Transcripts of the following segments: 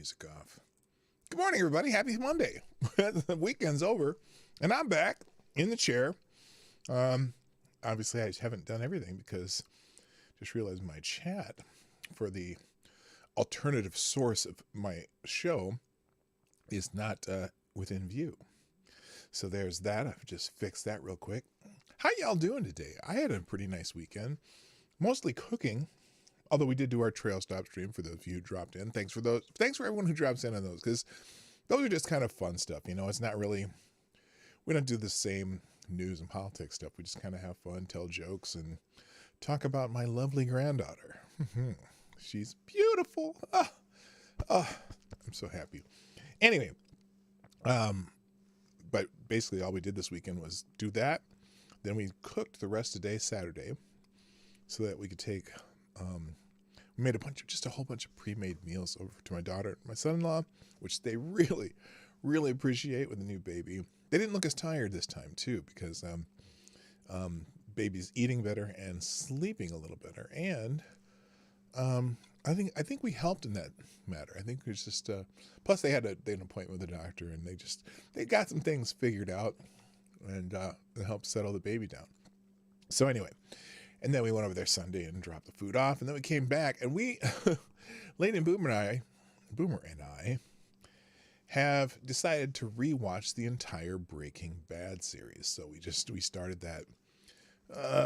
music off. Good morning, everybody. Happy Monday. The weekend's over, and I'm back in the chair. Obviously, I haven't done everything because I just realized my chat for the alternative source of my show is not within view. So there's that. I've just fixed that real quick. How y'all doing today? I had a pretty nice weekend, mostly cooking. Although we did do our trail stop stream for those of you who dropped in. Thanks for those. Thanks for everyone who drops in on those, because those are just kind of fun stuff. You know, it's not really, we don't do the same news and politics stuff. We just kind of have fun, tell jokes, and talk about my lovely granddaughter. She's beautiful. I'm so happy. Anyway, but basically all we did this weekend was do that. Then we cooked the rest of the day Saturday so that we could take, we made just a whole bunch of pre-made meals over to my daughter and my son-in-law, which they really, really appreciate with the new baby. They didn't look as tired this time too, because baby's eating better and sleeping a little better. And I think we helped in that matter. I think it's just plus they had an appointment with the doctor, and they got some things figured out, and it helped settle the baby down. So anyway, and then we went over there Sunday and dropped the food off, and then we came back, and we, Lane and Boomer and I have decided to rewatch the entire Breaking Bad series. So we started that.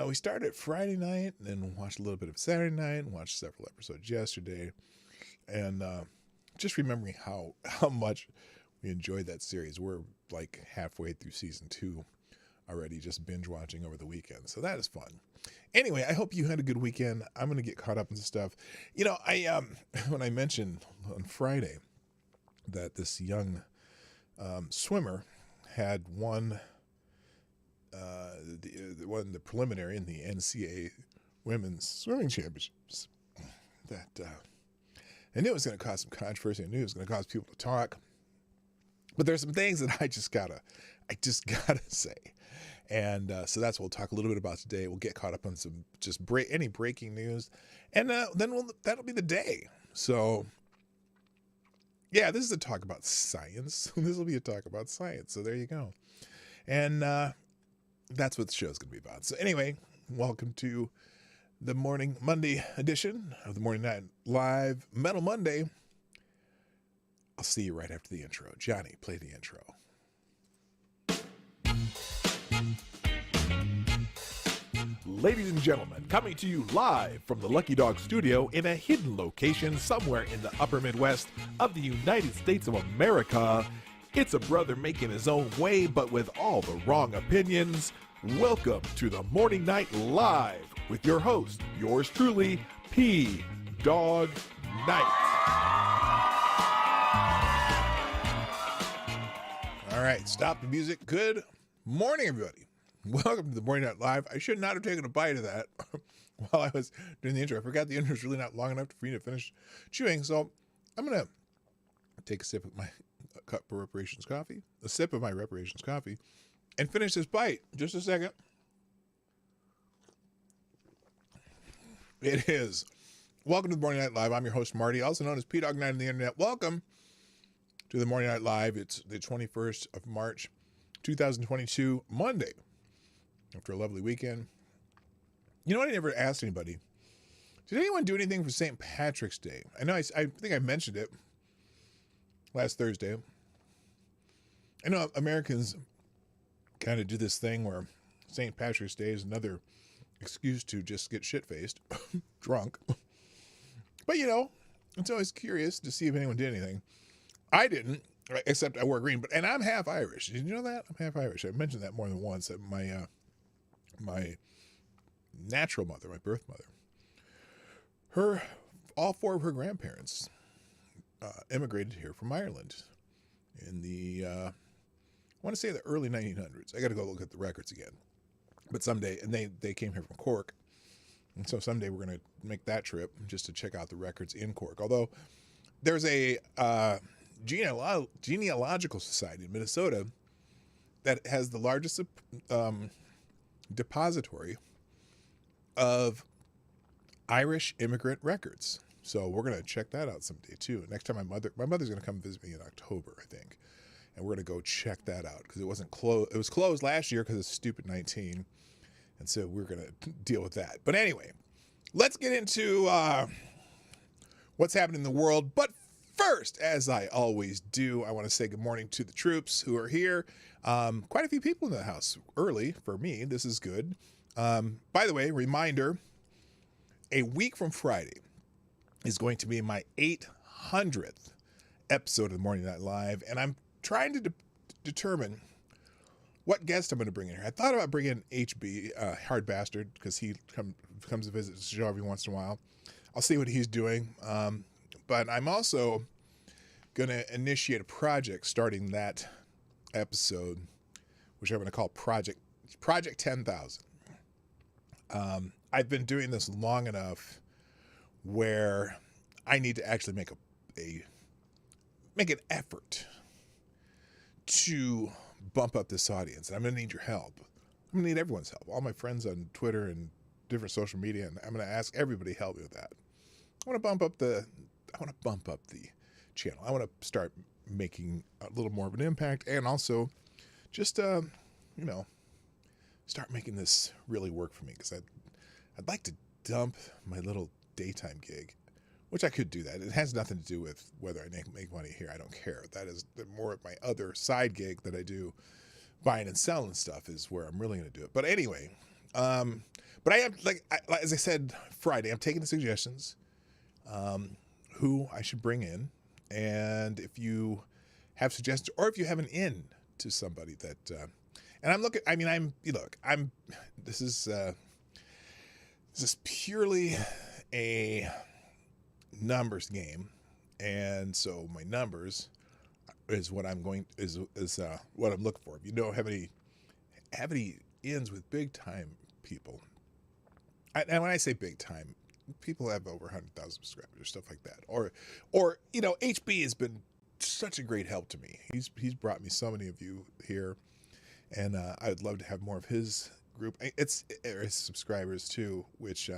We started Friday night, and then watched a little bit of Saturday night, and watched several episodes yesterday, and just remembering how much we enjoyed that series. We're like halfway through season 2 already, just binge watching over the weekend. So that is fun. Anyway, I hope you had a good weekend. I'm going to get caught up in stuff. You know, when I mentioned on Friday that this young swimmer had won the preliminary in the NCAA Women's Swimming Championships, that I knew it was going to cause some controversy. I knew it was going to cause people to talk. But there's some things that I just gotta say. And so that's what we'll talk a little bit about today. We'll get caught up on some any breaking news, and then that'll be the day. So yeah, this is a talk about science. This will be a talk about science. So there you go. And that's what the show's going to be about. So anyway, welcome to the morning Monday edition of the Morning Night Live Metal Monday. I'll see you right after the intro. Johnny, play the intro. Ladies and gentlemen, coming to you live from the Lucky Dog studio in a hidden location somewhere in the upper Midwest of the United States of America, it's a brother making his own way, but with all the wrong opinions. Welcome to the Morning Night Live with your host, yours truly, PDawg Knight. All right, stop the music. Good morning, everybody. Welcome to the Morning Night Live. I should not have taken a bite of that while I was doing the intro. I forgot the intro is really not long enough for me to finish chewing, so I'm going to take a sip of my cup of reparations coffee, and finish this bite. Just a second. It is. Welcome to the Morning Night Live. I'm your host, Marty, also known as Dawg Knight on the internet. Welcome to the Morning Night Live. It's the 21st of March, 2022, Monday. After a lovely weekend. You know what? I never asked anybody. Did anyone do anything for St. Patrick's Day? I know I think I mentioned it last Thursday. I know Americans kind of do this thing where St. Patrick's Day is another excuse to just get shit-faced, drunk. But, you know, it's always curious to see if anyone did anything. I didn't, except I wore green. And I'm half Irish. Did you know that? I'm half Irish. I mentioned that more than once. That my natural mother, my birth mother, all 4 of her grandparents immigrated here from Ireland in the, I want to say the early 1900s. I got to go look at the records again. But someday, and they came here from Cork. And so someday we're going to make that trip just to check out the records in Cork. Although there's a genealogical society in Minnesota that has the largest depository of Irish immigrant records. So we're going to check that out someday too. Next time my mother's going to come visit me in October, I think. And we're going to go check that out because it wasn't closed. It was closed last year because of stupid 19. And so we're going to deal with that. But anyway, let's get into what's happening in the world. But first, as I always do, I want to say good morning to the troops who are here. Quite a few people in the house early for me. This is good. By the way, reminder, a week from Friday is going to be my 800th episode of the Morning Night Live. And I'm trying to determine what guest I'm going to bring in here. I thought about bringing HB, Hard Bastard, because he comes to visit the show every once in a while. I'll see what he's doing. But I'm also going to initiate a project starting that episode, which I'm going to call Project 10,000. I've been doing this long enough where I need to actually make an effort to bump up this audience. And I'm going to need your help. I'm going to need everyone's help. All my friends on Twitter and different social media, and I'm going to ask everybody to help me with that. I want to bump up the channel. I want to start making a little more of an impact, and also just start making this really work for me, because I'd like to dump my little daytime gig, which I could do that. It has nothing to do with whether I make money here. I don't care. That is more of my other side gig that I do, buying and selling stuff, is where I'm really going to do it. But anyway, but I am, as I said Friday, I'm taking the suggestions, who I should bring in. And if you have suggestions, or if you have an in to somebody that, and this is purely a numbers game, and so my numbers is what I'm what I'm looking for. If you don't have any ins with big time people, and when I say big time, people have over 100,000 subscribers or stuff like that, or HB has been such a great help to me. He's brought me so many of you here, and I would love to have more of his group. It's his subscribers too, which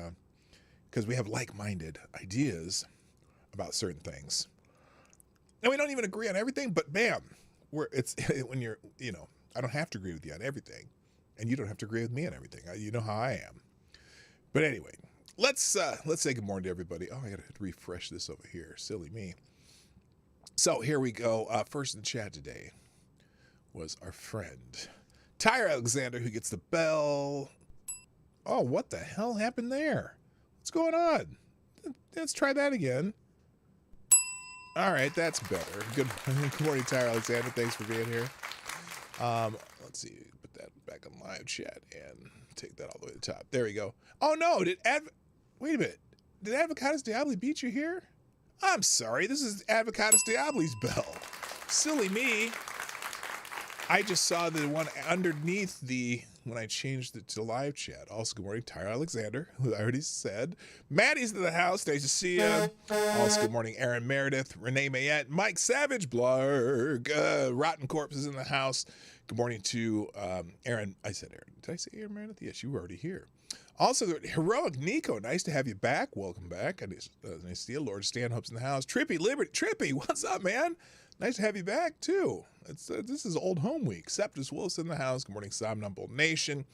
because we have like-minded ideas about certain things, and we don't even agree on everything. But bam, when you're I don't have to agree with you on everything, and you don't have to agree with me on everything. You know how I am. But anyway, let's say good morning to everybody. Oh, I gotta refresh this over here. Silly me. So here we go. First in the chat today was our friend Tyra Alexander, who gets the bell. Oh, what the hell happened there? What's going on? Let's try that again. All right, that's better. Good morning, Tyra Alexander. Thanks for being here. Let's see. Put that back on live chat and take that all the way to the top. There we go. Oh no! Wait a minute. Did Advocatus Diabli beat you here? I'm sorry. This is Advocatus Diabli's bell. Silly me. I just saw the one underneath when I changed it to live chat. Also, good morning, Tyra Alexander, who I already said. Maddie's in the house. Nice to see you. Also, good morning, Aaron Meredith, Renee Mayette, Mike Savage, Blarg, Rotten Corpse is in the house. Good morning to Aaron. I said Aaron. Did I say Aaron Meredith? Yes, you were already here. Also, Heroic Nico, nice to have you back. Welcome back. Nice to see you. Lord Stanhope's in the house. Trippy Liberty. Trippy, what's up, man? Nice to have you back, too. This is old home week. Septus Wilson in the house. Good morning, Somnambule Nation.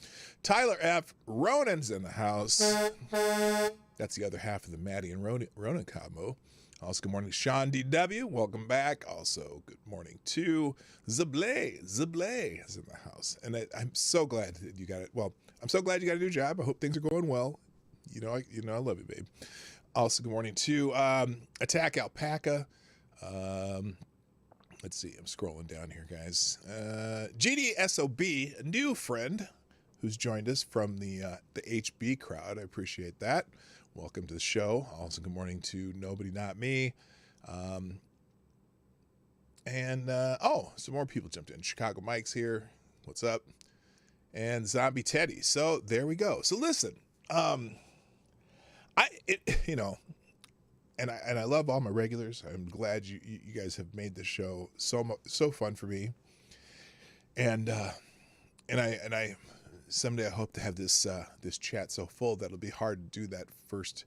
Tyler F. Ronan's in the house. That's the other half of the Maddie and Ronan combo. Also, good morning, Sean D.W. Welcome back. Also, good morning to Zablé. Zablé is in the house. And I'm so glad that you got it. Well, I'm so glad you got a new job. I hope things are going well. I love you, babe. Also, good morning to Attack Alpaca. Let's see. I'm scrolling down here, guys. GDSOB, a new friend who's joined us from the HB crowd. I appreciate that. Welcome to the show. Also, good morning to Nobody Not Me. Some more people jumped in. Chicago Mike's here. What's up? And Zombie Teddy. So there we go. So listen, And I love all my regulars. I'm glad you guys have made this show so fun for me. And I someday I hope to have this chat so full that it'll be hard to do that first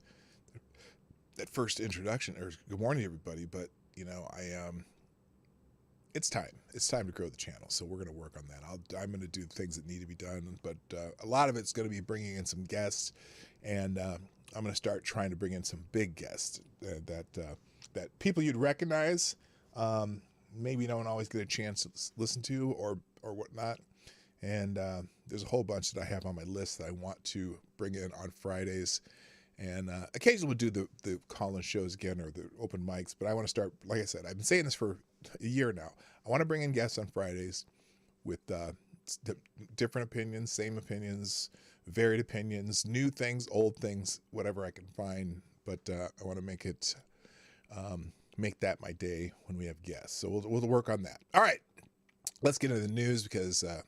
that first introduction, or good morning, everybody. But it's time. It's time to grow the channel, so we're going to work on that. I'm going to do things that need to be done, but a lot of it's going to be bringing in some guests, and I'm going to start trying to bring in some big guests that people you'd recognize, maybe don't always get a chance to listen to or whatnot. And there's a whole bunch that I have on my list that I want to bring in on Fridays. And occasionally we'll do the call-in shows again, or the open mics. But I want to start, like I said, I've been saying this for a year now. I want to bring in guests on Fridays with different opinions, same opinions, varied opinions, new things, old things, whatever I can find. But I want to make that my day when we have guests. So we'll work on that. All right. Let's get into the news, because I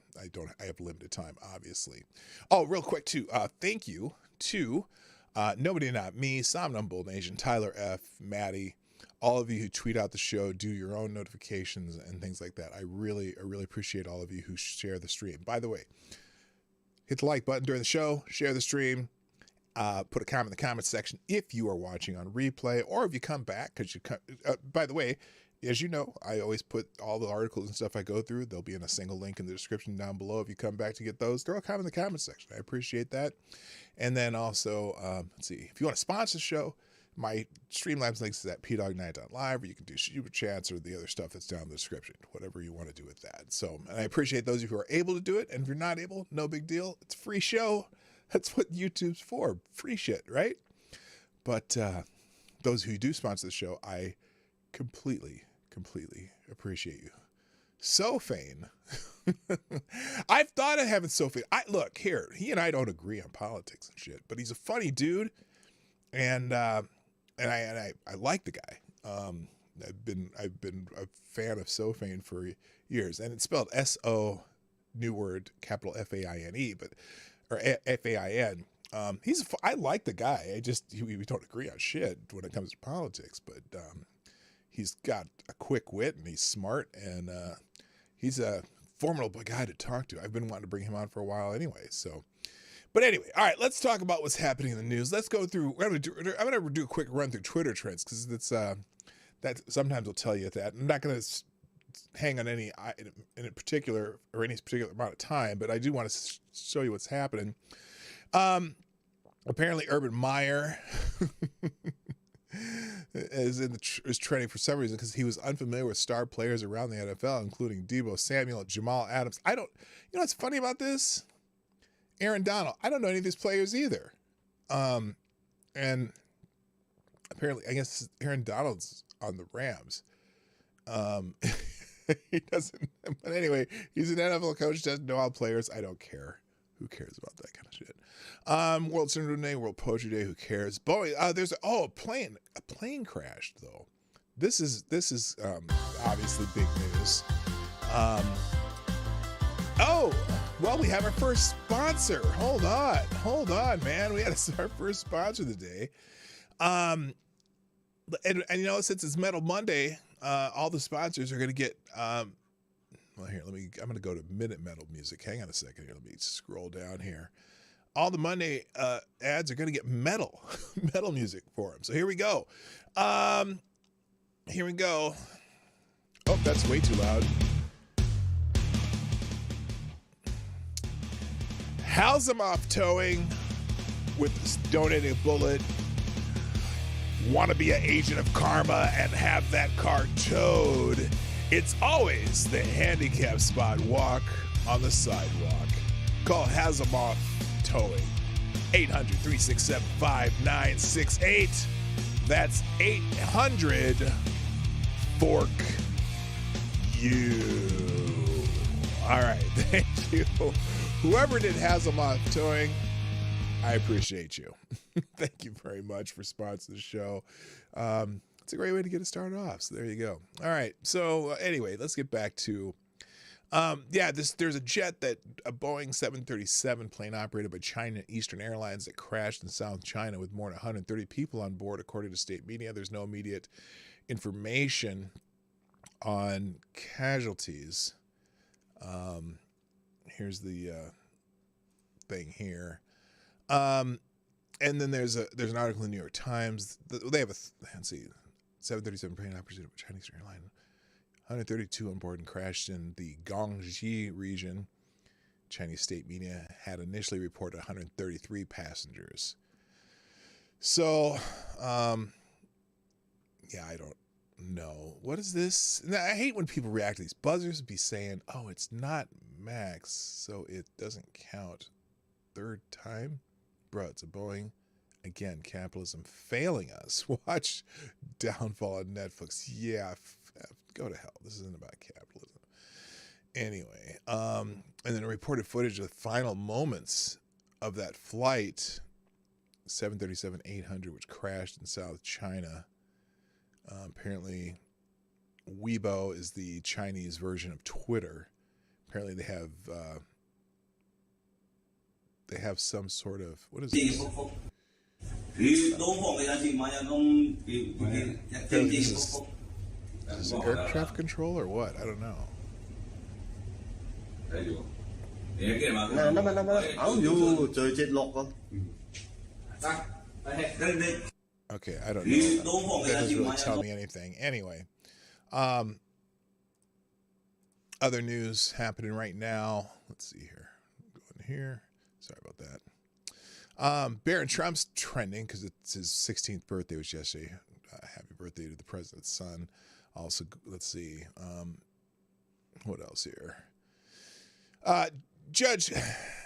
have limited time, obviously. Oh, real quick too. Thank you to Nobody Not Me, Somnum Bold Nation, Tyler F, Maddie, all of you who tweet out the show, do your own notifications and things like that. I really appreciate all of you who share the stream. By the way, hit the like button during the show, share the stream, put a comment in the comment section if you are watching on replay, or if you come back, because by the way, as you know, I always put all the articles and stuff I go through. They'll be in a single link in the description down below. If you come back to get those, throw a comment in the comment section. I appreciate that. And then also, let's see, if you want to sponsor the show, my Streamlabs links is at PDawgKnight.live, or you can do SuperChats or the other stuff that's down in the description, whatever you want to do with that. So, and I appreciate those of you who are able to do it. And if you're not able, no big deal. It's a free show. That's what YouTube's for. Free shit, right? But those who do sponsor the show, I completely appreciate you. Sofane. I've thought of having Sofane. Look here, he and I don't agree on politics and shit, but he's a funny dude, and I like the guy. I've been a fan of Sofane for years, and it's spelled S-O, new word, capital F-A-I-N-E, or F-A-I-N. I like the guy. We don't agree on shit when it comes to politics, but he's got a quick wit, and he's smart, and he's a formidable guy to talk to. I've been wanting to bring him on for a while anyway. So, but anyway, all right, let's talk about what's happening in the news. Let's go through. I'm gonna do a quick run through Twitter trends, because it's that sometimes will tell you that. I'm not gonna hang on any in particular, or any particular amount of time, but I do want to show you what's happening. Apparently, Urban Meyer is trending for some reason, because he was unfamiliar with star players around the NFL, including Deebo Samuel, Jamal Adams. You know what's funny about this? Aaron Donald. I don't know any of these players either. And apparently, I guess Aaron Donald's on the Rams. He doesn't, but anyway, he's an NFL coach, doesn't know all players. I don't care. Who cares about that kind of shit? World Syndrome Day, World Poetry Day. Who cares? Boy, there's a plane crashed though. This is obviously big news. Well, we have our first sponsor. Hold on, man. We had our first sponsor of the day. And you know, since it's Metal Monday, all the sponsors are going to get. Well, here, I'm going to go to Minute Metal Music. Hang on a second here. Let me scroll down here. All the Monday ads are going to get metal music for them. So here we go. Here we go. Oh, that's way too loud. Halzamoff Towing with donating a bullet. Want to be an agent of karma and have that car towed? It's always the handicap spot walk on the sidewalk. Call Halzamoff Towing. 800-367-5968. That's 800 fork you. All right, thank you. Whoever did Halzamoff Towing, I appreciate you. Thank you very much for sponsoring the show. It's a great way to get it started off. So there you go. All right. So anyway, let's get back to, there's a jet, a Boeing 737 plane operated by China Eastern Airlines, that crashed in South China with more than 130 people on board, according to state media. There's no immediate information on casualties. Here's the thing here. And then there's an article in the New York Times. They have let's see, 737 plane operated by Chinese airline. 132 on board and crashed in the Guangxi region. Chinese state media had initially reported 133 passengers. So, yeah, I don't know. What is this? Now, I hate when people react to these buzzers be saying, oh, it's not Max, so it doesn't count. Third time? Bro, it's a Boeing. Again, capitalism failing us. Watch Downfall on Netflix. Yeah, go to hell. This isn't about capitalism. Anyway, and then reported footage of the final moments of that flight, 737-800, which crashed in South China. Apparently, Weibo is the Chinese version of Twitter. Apparently, they have some sort of, what is this? Apparently this is air traffic control or what? I don't know. Okay, I don't know. That doesn't really tell me anything. Anyway, other news happening right now. Let's see here. Go in here. Sorry about that. Barron Trump's trending because it's his 16th birthday was yesterday. Happy birthday to the president's son. Also, let's see. What else here? Judge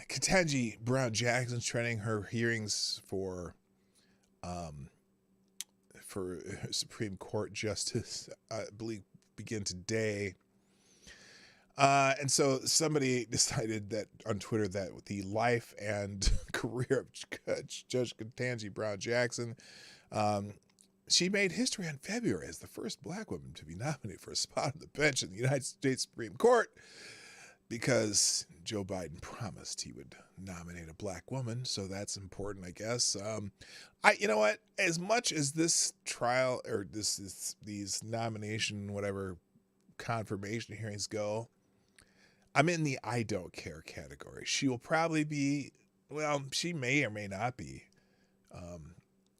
Ketanji Brown Jackson's trending. Her hearings for Supreme Court justice, I believe, begin today. And so somebody decided that on Twitter that the life and career of Judge Ketanji Brown Jackson, she made history in February as the first black woman to be nominated for a spot on the bench in the United States Supreme Court because Joe Biden promised he would nominate a black woman. So that's important, I guess. You know what? As much as this trial or these nomination, whatever confirmation hearings go, I'm in the I don't care category. She will probably be, well, she may or may not be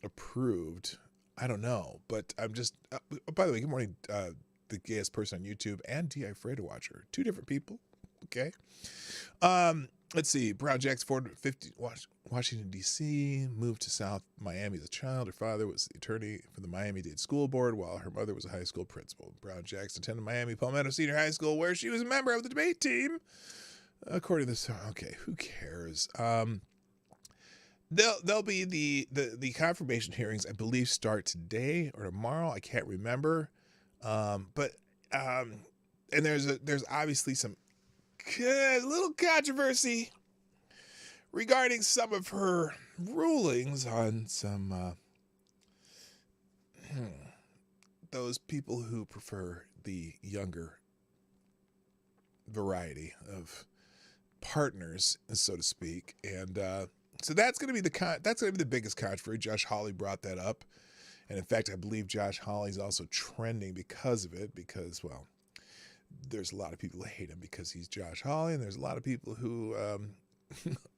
approved. I don't know, but I'm just, by the way, good morning, the gayest person on YouTube and D.I. Freda Watcher. Two different people, okay? Let's see, Brown Jackson, 450, Washington, D.C., moved to South Miami as a child. Her father was the attorney for the Miami-Dade School Board, while her mother was a high school principal. Brown Jackson attended Miami Palmetto Senior High School, where she was a member of the debate team. According to this, okay, who cares? There'll be the confirmation hearings, I believe, start today or tomorrow. I can't remember. But there's obviously some little controversy regarding some of her rulings on some those people who prefer the younger variety of partners, so to speak, and so that's going to be the biggest controversy. Josh Hawley brought that up, and in fact, I believe Josh Hawley's also trending because of it. Because, well, there's a lot of people who hate him because he's Josh Hawley, and there's a lot of people who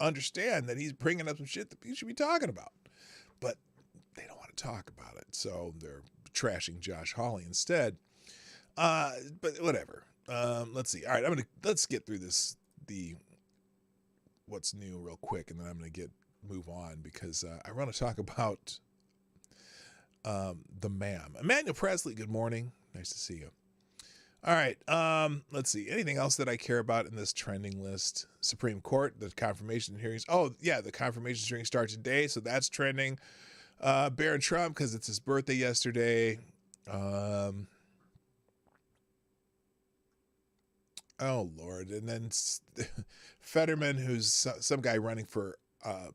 understand that he's bringing up some shit that people should be talking about, but they don't want to talk about it, so they're trashing Josh Hawley instead. But whatever. Let's see. All right, let's get through the what's new real quick, and then I'm going to move on because I want to talk about the ma'am. Emmanuel Presley, good morning. Nice to see you. All right, let's see. Anything else that I care about in this trending list? Supreme Court, the confirmation hearings. Oh, yeah, the confirmation hearings start today, so that's trending. Barron Trump, because it's his birthday yesterday. Oh, Lord. And then Fetterman, who's some guy running for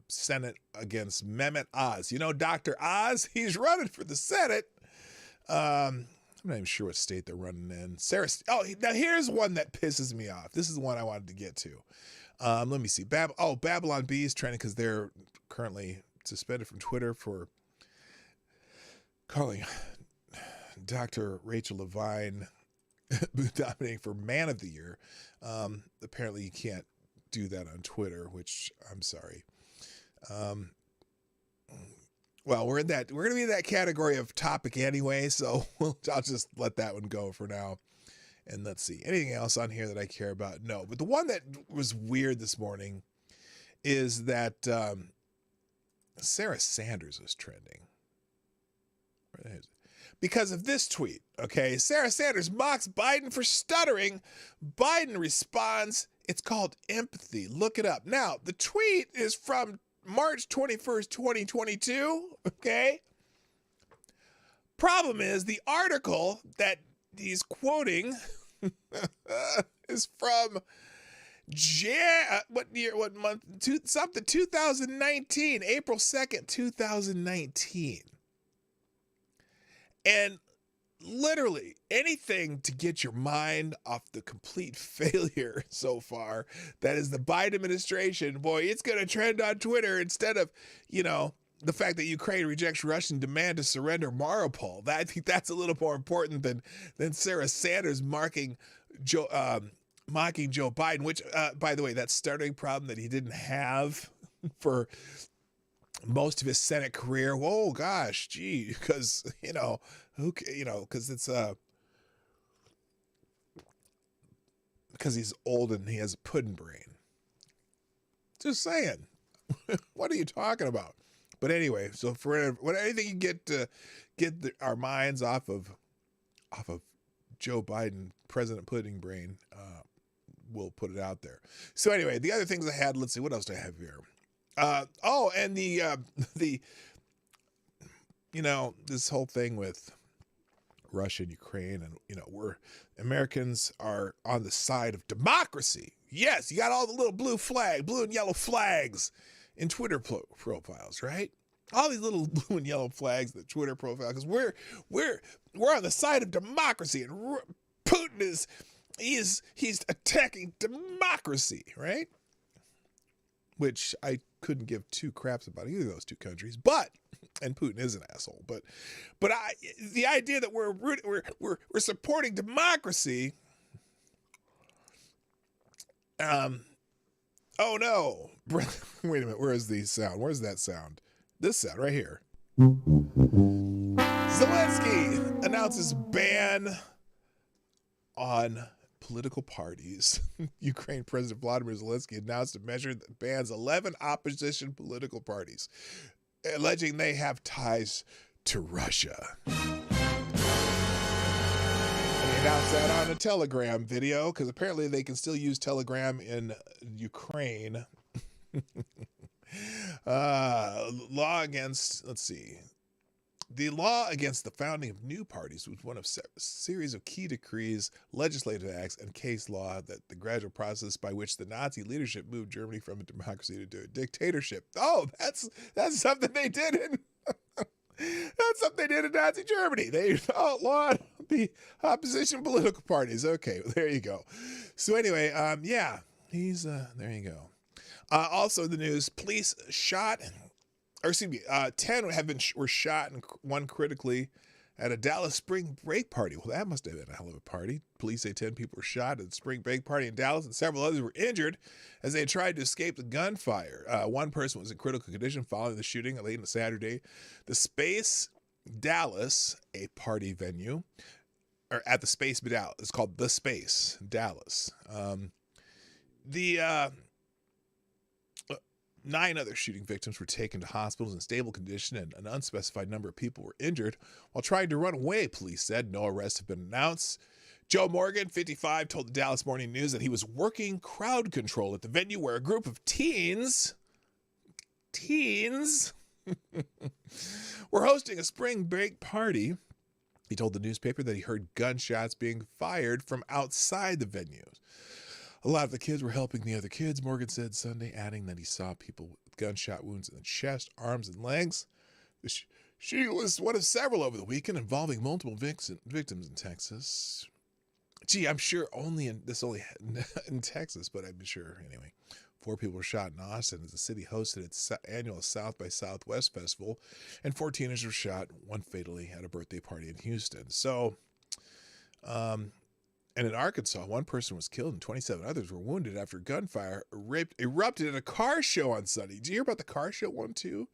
Senate against Mehmet Oz. You know, Dr. Oz, he's running for the Senate. I'm not even sure what state they're running in. Now here's one that pisses me off. This is the one I wanted to get to. Let me see. Babylon Bee is trending because they're currently suspended from Twitter for calling Dr. Rachel Levine nominating for Man of the Year. Apparently you can't do that on Twitter, which I'm sorry. Well, we're going to be in that category of topic anyway, so I'll just let that one go for now. And let's see, anything else on here that I care about? No, but the one that was weird this morning is that Sarah Sanders was trending. Where is it? Because of this tweet, okay? Sarah Sanders mocks Biden for stuttering. Biden responds, it's called empathy. Look it up. Now, the tweet is from March 21st, 2022, okay? Problem is, the article that he's quoting is from what year, what month? 2019, April 2nd, 2019. And literally anything to get your mind off the complete failure so far that is the Biden administration. Boy, it's going to trend on Twitter instead of, the fact that Ukraine rejects Russian demand to surrender Mariupol. I think that's a little more important than Sarah Sanders mocking Joe Biden, which, by the way, that stuttering problem that he didn't have for most of his Senate career. Whoa, gosh, gee, because because it's because he's old and he has a pudding brain. Just saying. What are you talking about? But anyway, so for anything you get to our minds off of Joe Biden, President Pudding Brain, we'll put it out there. So anyway, the other things I had, let's see, what else do I have here? And the this whole thing with Russia and Ukraine, and Americans are on the side of democracy. Yes, you got all the little blue and yellow flags in Twitter profiles, right? All these little blue and yellow flags in the Twitter profile, because we're on the side of democracy, and Putin he's attacking democracy, right? Which I couldn't give two craps about either of those two countries, and Putin is an asshole. But the idea that we're supporting democracy. Oh no! Wait a minute. Where is the sound? Where's that sound? This sound right here. Zelensky announces ban on political parties. Ukraine President Vladimir Zelensky announced a measure that bans 11 opposition political parties, alleging they have ties to Russia. And he announced that on a Telegram video, because apparently they can still use Telegram in Ukraine. The law against the founding of new parties was one of a series of key decrees, legislative acts, and case law that the gradual process by which the Nazi leadership moved Germany from a democracy to a dictatorship. Oh, that's something they did in that's something they did in Nazi Germany. They outlawed the opposition political parties. Okay, well, there you go. So anyway, he's there you go. Also in the news, police shot. 10 were shot and one critically at a Dallas spring break party. Well, that must have been a hell of a party. Police say 10 people were shot at the spring break party in Dallas, and several others were injured as they tried to escape the gunfire. One person was in critical condition following the shooting late on Saturday. The Space Dallas, a party venue, or at the Space Dallas. It's called The Space Dallas. 9 other shooting victims were taken to hospitals in stable condition, and an unspecified number of people were injured while trying to run away, police said. No arrests have been announced. Joe Morgan, 55, told the Dallas Morning News that he was working crowd control at the venue where a group of teens were hosting a spring break party. He told the newspaper that he heard gunshots being fired from outside the venue. A lot of the kids were helping the other kids, Morgan said Sunday, adding that he saw people with gunshot wounds in the chest, arms, and legs. The shooting was one of several over the weekend involving multiple victims in Texas. Gee, I'm sure only in Texas, but I'm sure anyway. 4 people were shot in Austin as the city hosted its annual South by Southwest festival, and 4 teenagers were shot, one fatally, at a birthday party in Houston. So, and in Arkansas, 1 person was killed and 27 others were wounded after gunfire erupted at a car show on Sunday. Did you hear about the car show one too?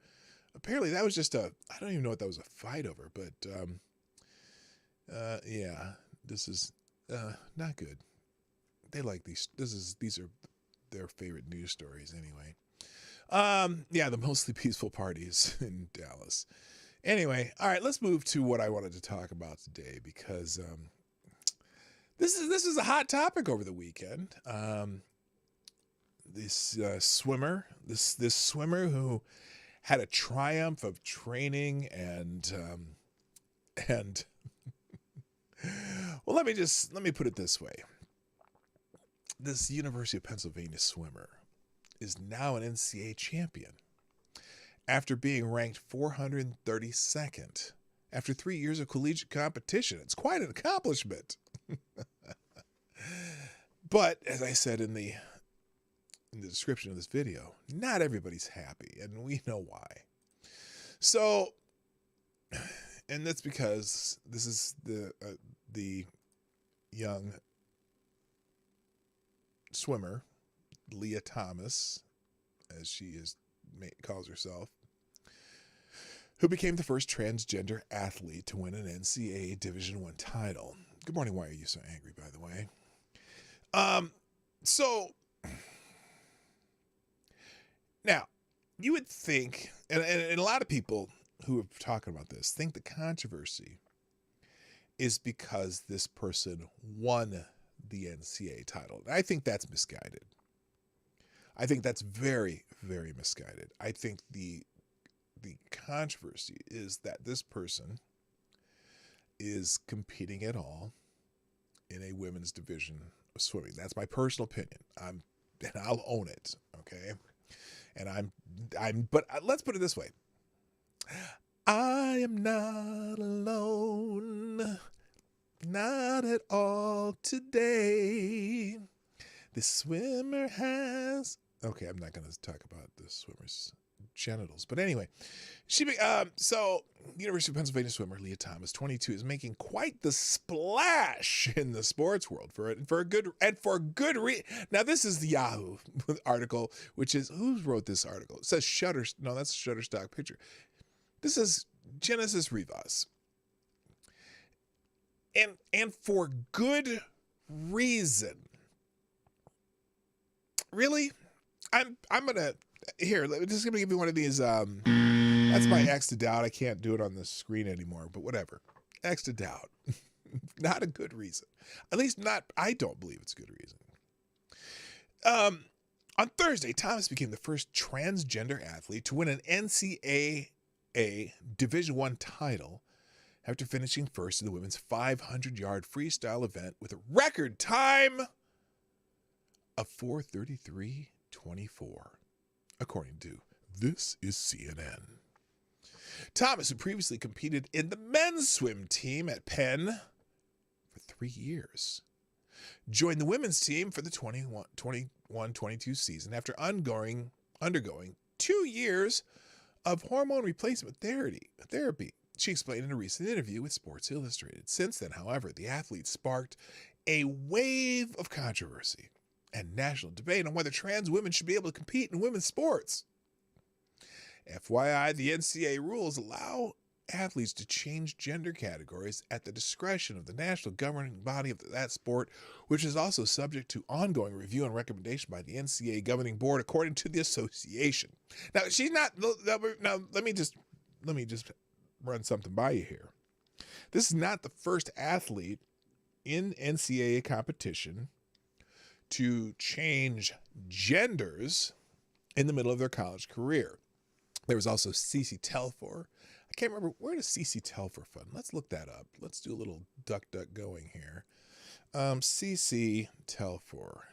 apparently that was just I don't even know what that was a fight over, but yeah, this is not good. They like these. These are their favorite news stories anyway. Yeah, the mostly peaceful parties in Dallas. Anyway, all right, let's move to what I wanted to talk about today, because this is a hot topic over the weekend. This swimmer, this swimmer who had a triumph of training and well, let me put it this way. This University of Pennsylvania swimmer is now an NCAA champion after being ranked 432nd after 3 years of collegiate competition. It's quite an accomplishment. But as I said in the description of this video, not everybody's happy, and we know why. So, and that's because this is the young swimmer, Leah Thomas, as she calls herself, who became the first transgender athlete to win an NCAA Division I title. Good morning. Why are you so angry, by the way? So now you would think, and a lot of people who are talking about this think the controversy is because this person won the NCAA title. I think that's misguided. I think that's very, very misguided. I think the controversy is that this person is competing at all in a women's division of swimming. That's my personal opinion. And I'll own it. Okay. And but let's put it this way. I am not alone. Not at all today. The swimmer has... Okay, I'm not going to talk about the swimmer's genitals. But anyway, so University of Pennsylvania swimmer Leah Thomas, 22, is making quite the splash in the sports world for a good reason. Now, this is the Yahoo article, which is... Who wrote this article? It says Shutterstock. No, that's a Shutterstock picture. This is Genesis Rivas. And for good reason. Really? I'm gonna just gonna give you one of these. That's my X to doubt. I can't do it on the screen anymore, but whatever. X to doubt. Not a good reason. At least not. I don't believe it's a good reason. On Thursday, Thomas became the first transgender athlete to win an NCAA Division I title after finishing first in the women's 500-yard freestyle event with a record time of 4:33.24, according to This is CNN. Thomas, who previously competed in the men's swim team at Penn for 3 years, joined the women's team for the 21-22 season after undergoing 2 years of hormone replacement therapy. She explained in a recent interview with Sports Illustrated. Since then, however, the athlete sparked a wave of controversy and national debate on whether trans women should be able to compete in women's sports. FYI, the NCAA rules allow athletes to change gender categories at the discretion of the national governing body of that sport, which is also subject to ongoing review and recommendation by the NCAA governing board, according to the association. Now, she's not. Now, let me just run something by you here. This is not the first athlete in NCAA competition to change genders in the middle of their college career. There was also Cece Telfer. I can't remember, where does Cece Telfer from? Let's look that up. Let's do a little duck going here. Cece Telfer.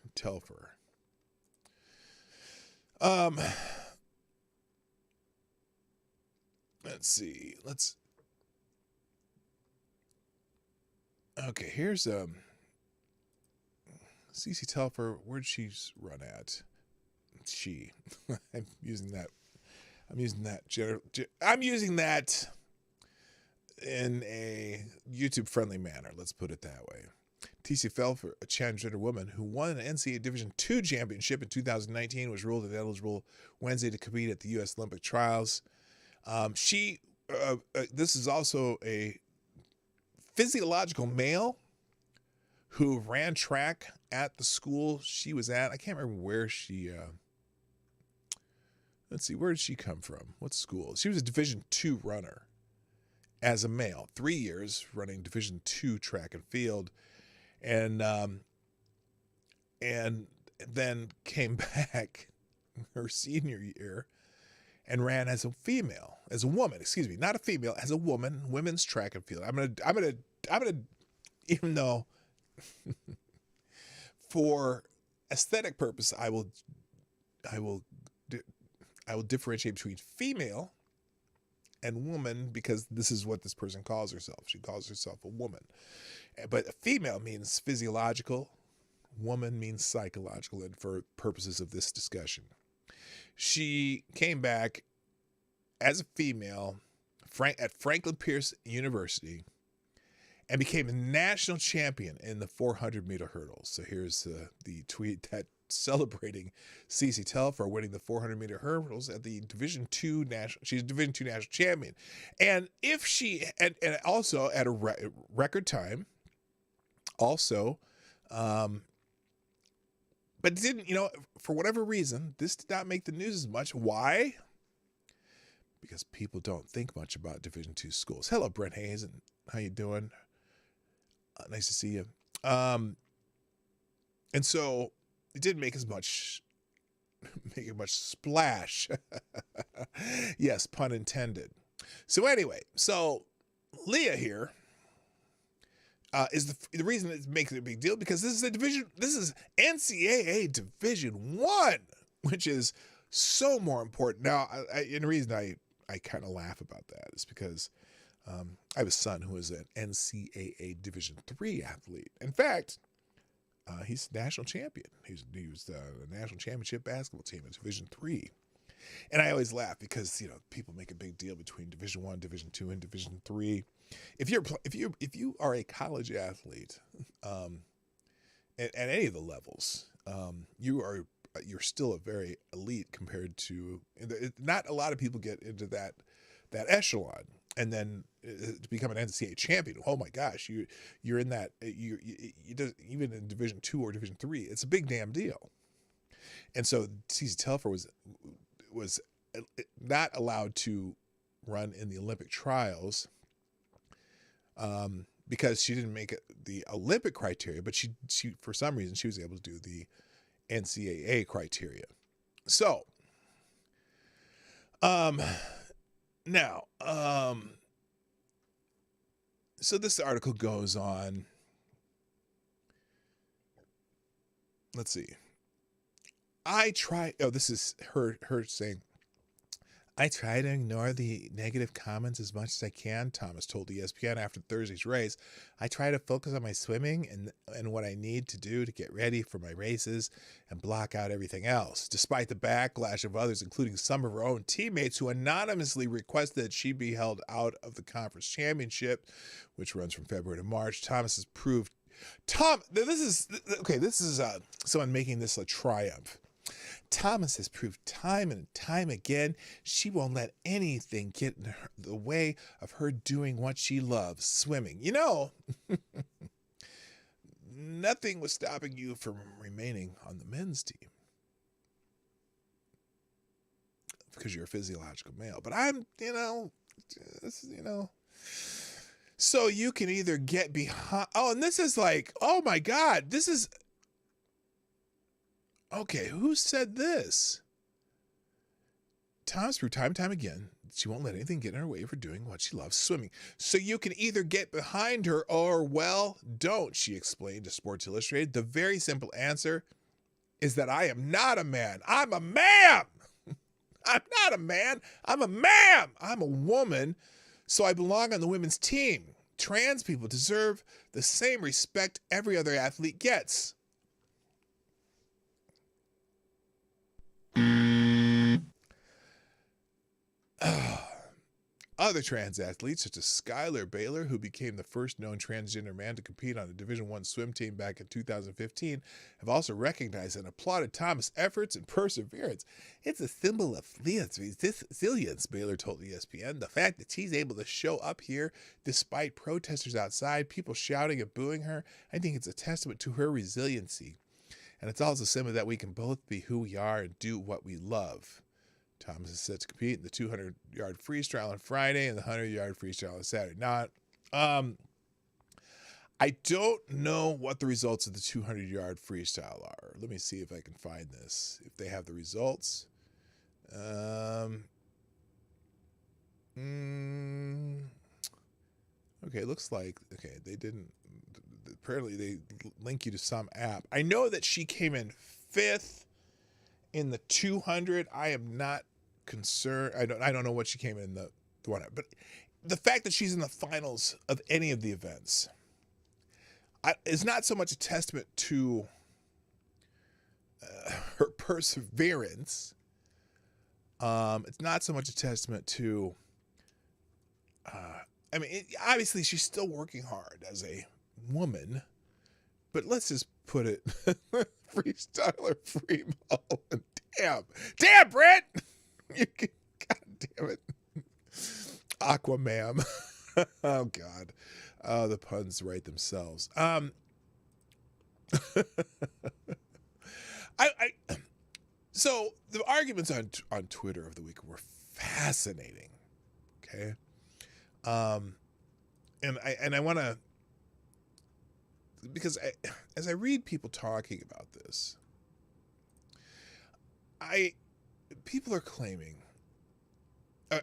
Let's see. Okay, here's Cece Telfer. Where'd she run at? I'm using that in a YouTube-friendly manner. Let's put it that way. TC Telfer, a transgender woman who won an NCAA Division II championship in 2019, was ruled ineligible Wednesday to compete at the U.S. Olympic trials. This is also a physiological male who ran track at the school she was at. I can't remember where she, let's see, where did she come from? What school? She was a Division II runner as a male, 3 years running Division II track and field. And then came back her senior year and ran as a female, as a woman, excuse me, not a female, as a woman, women's track and field. I'm gonna, even though for aesthetic purpose, I will differentiate between female and woman because this is what this person calls herself. She calls herself a woman, but a female means physiological, woman means psychological, and for purposes of this discussion, she came back as a female at Franklin Pierce University and became a national champion in the 400-meter hurdles. So here's the tweet that celebrating Cece Telfer winning the 400-meter hurdles at the Division II national. She's a Division II national champion, and if she and also at a record time, also, but didn't, for whatever reason, this did not make the news as much. Why? Because people don't think much about Division II schools. Hello, Brent Hayes, and how you doing? Nice to see you. And so it didn't make much splash. Yes, pun intended. So anyway, so Leah here is the reason it makes it a big deal because this is NCAA Division I, which is so more important. Now, and the reason I kind of laugh about that is because I have a son who is an NCAA Division III athlete. In fact, he's national champion. He was the national championship basketball team in Division III. And I always laugh because people make a big deal between Division I, Division II, and Division III. If you are a college athlete, at any of the levels, you're still a very elite compared to. Not a lot of people get into that echelon, and then to become an NCAA champion. Oh my gosh, you're in that. You even in Division II or Division III, it's a big damn deal. And so Cece Telfer was not allowed to run in the Olympic trials because she didn't make it the Olympic criteria, but she for some reason she was able to do the NCAA criteria. So now so this article goes on. Let's see. This is her saying, I try to ignore the negative comments as much as I can, Thomas told ESPN after Thursday's race. I try to focus on my swimming and what I need to do to get ready for my races and block out everything else. Despite the backlash of others, including some of her own teammates who anonymously requested that she be held out of the conference championship, which runs from February to March, Thomas has proved... this is someone making this a triumph. Thomas has proved time and time again she won't let anything get in the way of her doing what she loves, swimming. Nothing was stopping you from remaining on the men's team because you're a physiological male. But I'm, so you can either get behind. Oh, and this is like, oh my God, this is. Okay, who said this? Thomas proved time and time again she won't let anything get in her way for doing what she loves, swimming. So you can either get behind her or, well, don't, she explained to Sports Illustrated. The very simple answer is that I am not a man. I'm a ma'am. I'm not a man. I'm a ma'am. I'm a woman, so I belong on the women's team. Trans people deserve the same respect every other athlete gets. Other trans athletes, such as Skylar Baylor, who became the first known transgender man to compete on a Division I swim team back in 2015, have also recognized and applauded Thomas' efforts and perseverance. It's a symbol of Leah's resilience, Baylor told ESPN. The fact that she's able to show up here despite protesters outside, people shouting and booing her, I think it's a testament to her resiliency. And it's also a symbol that we can both be who we are and do what we love. Thomas is set to compete in the 200-yard freestyle on Friday and the 100-yard freestyle on Saturday. Now, I don't know what the results of the 200-yard freestyle are. Let me see if I can find this, if they have the results. Okay, it looks like, okay, they didn't, apparently they link you to some app. I know that she came in 5th in the 200. I am not concerned. I don't know what she came in the one, but the fact that she's in the finals of any of the events is not so much a testament to her perseverance. It's not so much a testament to, obviously she's still working hard as a woman, but let's just put it, freestyler Freemo. Damn, Brett! God damn it. Aquamam. Oh, God. The puns write themselves. So the arguments on Twitter of the week were fascinating. Okay. And I want to, because as I read people talking about this, people are claiming,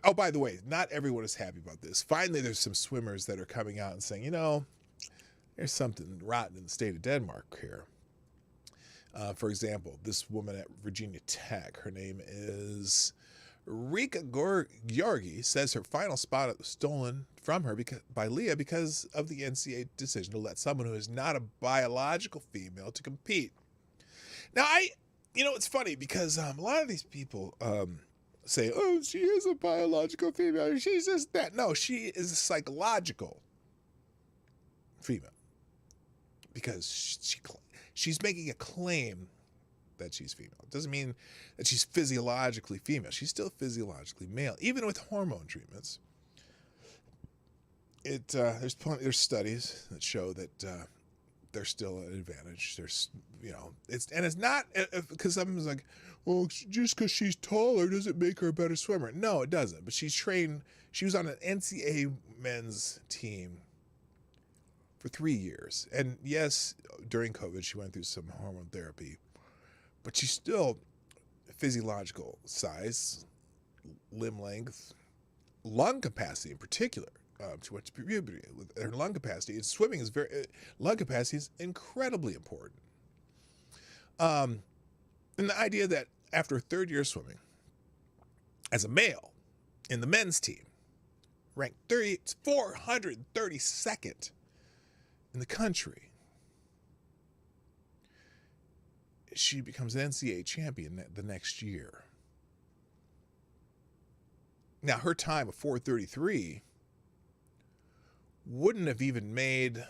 oh, by the way, not everyone is happy about this. Finally, there's some swimmers that are coming out and saying, there's something rotten in the state of Denmark here. For example, this woman at Virginia Tech, her name is Rika Georgi, says her final spot was stolen from her by Leah because of the NCAA decision to let someone who is not a biological female to compete. Now, it's funny because a lot of these people say, oh, she is a biological female. She's just that. No, she is a psychological female because she's making a claim that she's female. It doesn't mean that she's physiologically female. She's still physiologically male, even with hormone treatments. There's studies that show that there's still an advantage. There's, it's not because someone's like, well, just because she's taller doesn't make her a better swimmer. No, it doesn't. But she's trained. She was on an NCAA men's team for 3 years, and yes, during COVID, she went through some hormone therapy. But she's still physiological size, limb length, lung capacity in particular. She went to puberty with her lung capacity. And swimming is lung capacity is incredibly important. And the idea that after a third year swimming, as a male in the men's team, ranked 432nd in the country, she becomes an NCAA champion the next year. Now, her time of 4:33 wouldn't have even made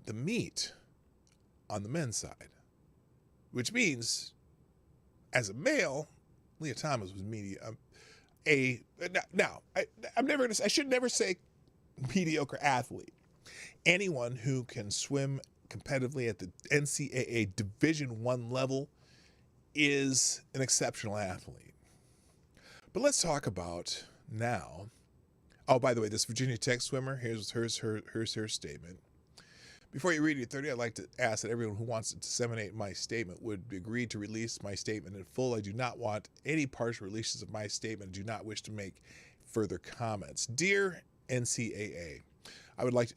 the meet on the men's side, which means, as a male, Leah Thomas was I should never say mediocre athlete. Anyone who can swim competitively at the NCAA Division I level is an exceptional athlete. But let's talk about now. Oh, by the way, this Virginia Tech swimmer, here's her statement. Before you read it 30, I'd like to ask that everyone who wants to disseminate my statement would agree to release my statement in full. I do not want any partial releases of my statement. I do not wish to make further comments. Dear NCAA, I would like to,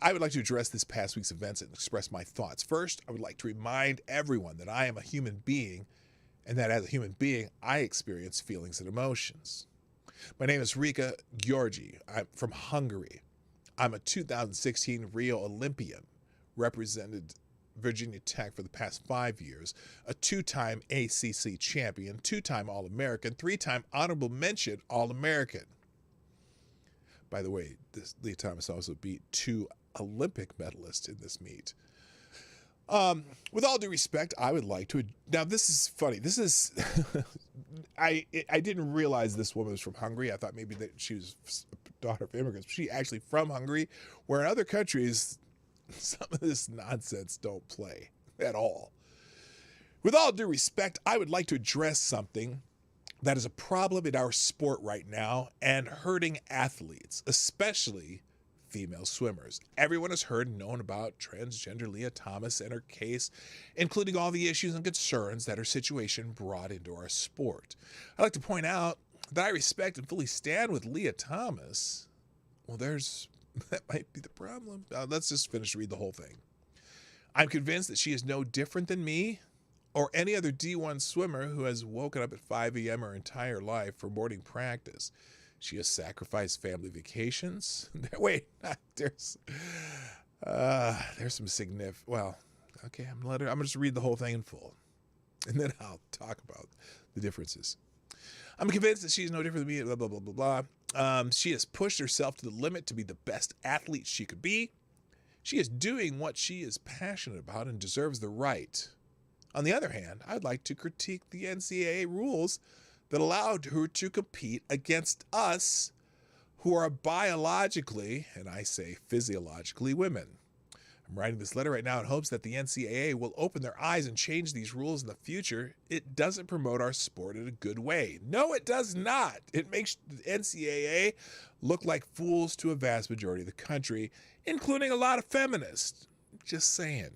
I would like to address this past week's events and express my thoughts. First, I would like to remind everyone that I am a human being and that as a human being, I experience feelings and emotions. My name is Rika Georgi. I'm from Hungary. I'm a 2016 Rio Olympian, represented Virginia Tech for the past 5 years, a 2-time ACC champion, 2-time All-American, 3-time honorable mention All-American. By the way, Leah Thomas also beat 2 Olympic medalists in this meet. With all due respect, I would like to. Now, this is funny. This is, I didn't realize this woman was from Hungary. I thought maybe that she was a daughter of immigrants. She's actually from Hungary, where in other countries, some of this nonsense don't play at all. With all due respect, I would like to address something that is a problem in our sport right now and hurting athletes, especially female swimmers. Everyone has heard and known about transgender Leah Thomas and her case, including all the issues and concerns that her situation brought into our sport. I'd like to point out that I respect and fully stand with Leah Thomas. Well, that might be the problem. Let's just finish to read the whole thing. I'm convinced that she is no different than me or any other D1 swimmer who has woken up at 5 a.m. her entire life for morning practice. She has sacrificed family vacations. Wait, there's some significant. Well, okay, I'm gonna just read the whole thing in full, and then I'll talk about the differences. I'm convinced that she's no different than me. Blah blah blah blah blah. She has pushed herself to the limit to be the best athlete she could be. She is doing what she is passionate about and deserves the right. On the other hand, I'd like to critique the NCAA rules that allowed her to compete against us who are biologically, and I say physiologically, women. I'm writing this letter right now in hopes that the NCAA will open their eyes and change these rules in the future. It doesn't promote our sport in a good way. No, it does not. It makes the NCAA look like fools to a vast majority of the country, including a lot of feminists. Just saying.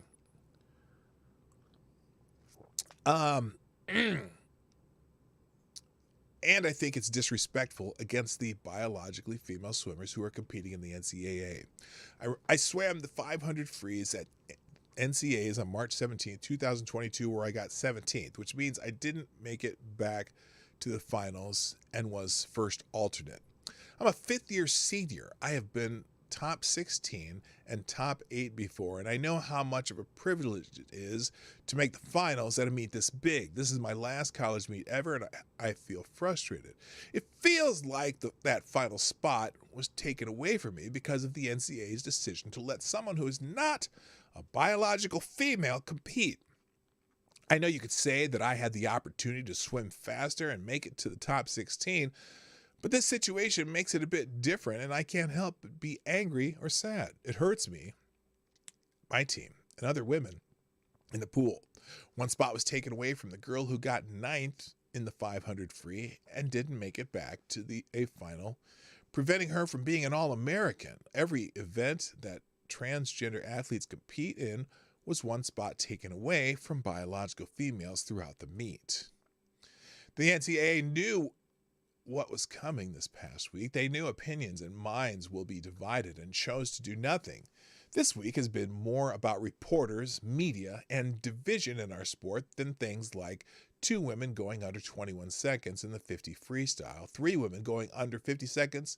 And I think it's disrespectful against the biologically female swimmers who are competing in the NCAA. I swam the 500 frees at NCAAs on March 17, 2022, where I got 17th, which means I didn't make it back to the finals and was first alternate. I'm a fifth-year senior. I have been top 16 and top 8 before, and I know how much of a privilege it is to make the finals at a meet this big. This is my last college meet ever, and I feel frustrated. It feels like that final spot was taken away from me because of the NCAA's decision to let someone who is not a biological female compete. I know you could say that I had the opportunity to swim faster and make it to the top 16, but this situation makes it a bit different, and I can't help but be angry or sad. It hurts me, my team, and other women in the pool. One spot was taken away from the girl who got 9th in the 500 free and didn't make it back to a final, preventing her from being an All-American. Every event that transgender athletes compete in was one spot taken away from biological females throughout the meet. The NCAA knew what was coming this past week. They knew opinions and minds will be divided and chose to do nothing. This week has been more about reporters, media, and division in our sport than things like 2 women going under 21 seconds in the 50 freestyle, 3 women going under 50 seconds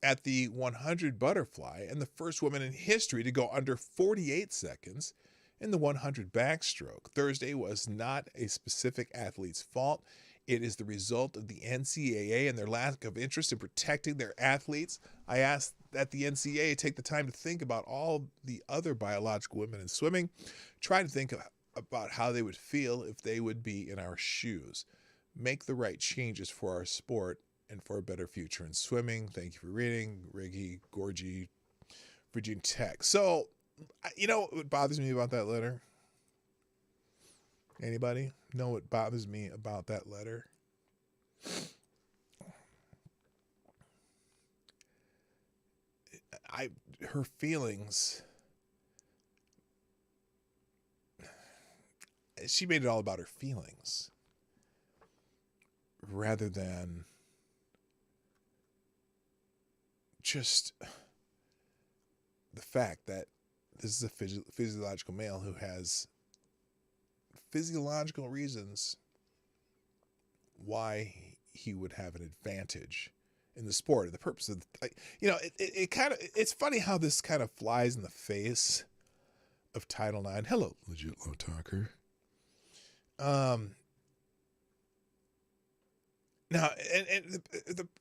at the 100 butterfly, and the first woman in history to go under 48 seconds in the 100 backstroke. Thursday was not a specific athlete's fault. It is the result of the NCAA and their lack of interest in protecting their athletes. I ask that the NCAA take the time to think about all the other biological women in swimming. Try to think about how they would feel if they would be in our shoes. Make the right changes for our sport and for a better future in swimming. Thank you for reading. Riggy, Gorgie, Virginia Tech. So, you know what bothers me about that letter? Anybody know what bothers me about that letter? Her feelings, she made it all about her feelings rather than just the fact that this is a physiological male who has physiological reasons why he would have an advantage in the sport. And the purpose of, it's funny how this kind of flies in the face of Title IX. Hello, Legit Low Talker. Now,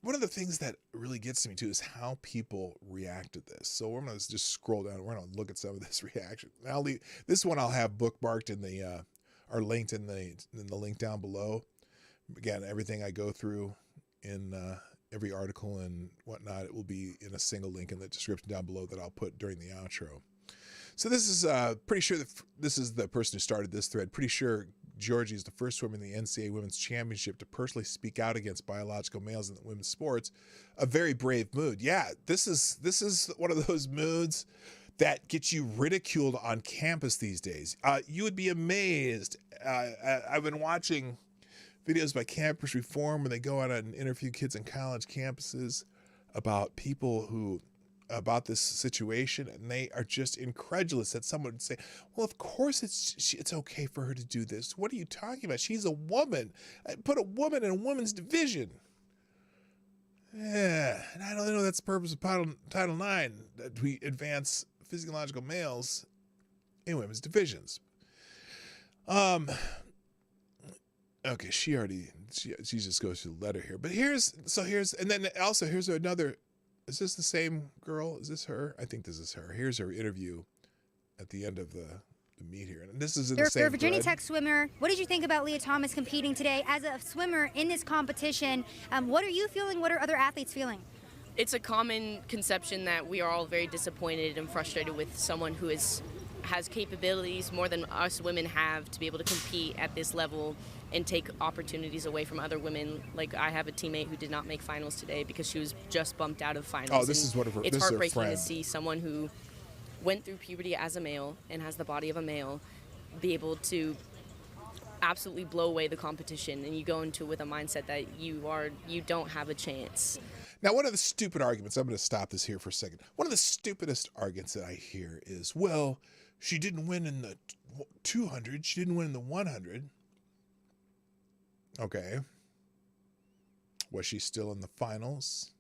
one of the things that really gets to me too is how people react to this. So we're going to just scroll down. We're going to look at some of this reaction. I'll leave this one. I'll have bookmarked in the or linked in the link down below. Again, everything I go through in every article and whatnot, it will be in a single link in the description down below that I'll put during the outro. So this is pretty sure that this is the person who started this thread. Pretty sure Georgie is the first swimmer in the NCAA Women's Championship to personally speak out against biological males in women's sports. A very brave mood. Yeah, this is one of those moods that gets you ridiculed on campus these days. You would be amazed. I've been watching videos by Campus Reform where they go out and interview kids on college campuses about people who about this situation, and they are just incredulous that someone would say, well, of course it's okay for her to do this. What are you talking about? She's a woman. Put a woman in a women's division. Yeah, and I don't know that's the purpose of Title IX, that we advance physiological males in women's divisions. Okay, she just goes through the letter here. But here's another. Is this the same girl? Is this her? I think this is her. Here's her interview at the end of the meet here. And this is in the same You're a Virginia thread. Tech swimmer. What did you think about Leah Thomas competing today as a swimmer in this competition? What are you feeling? What are other athletes feeling? It's a common conception that we are all very disappointed and frustrated with someone who has capabilities more than us women have to be able to compete at this level and take opportunities away from other women. Like, I have a teammate who did not make finals today because she was just bumped out of finals. Oh, this is one of her. It's this heartbreaking is her to see someone who went through puberty as a male and has the body of a male be able to absolutely blow away the competition, and you go into it with a mindset that you don't have a chance. Now, one of the stupid arguments, I'm going to stop this here for a second. One of the stupidest arguments that I hear is, well, she didn't win in the 200. She didn't win in the 100. Okay. Was she still in the finals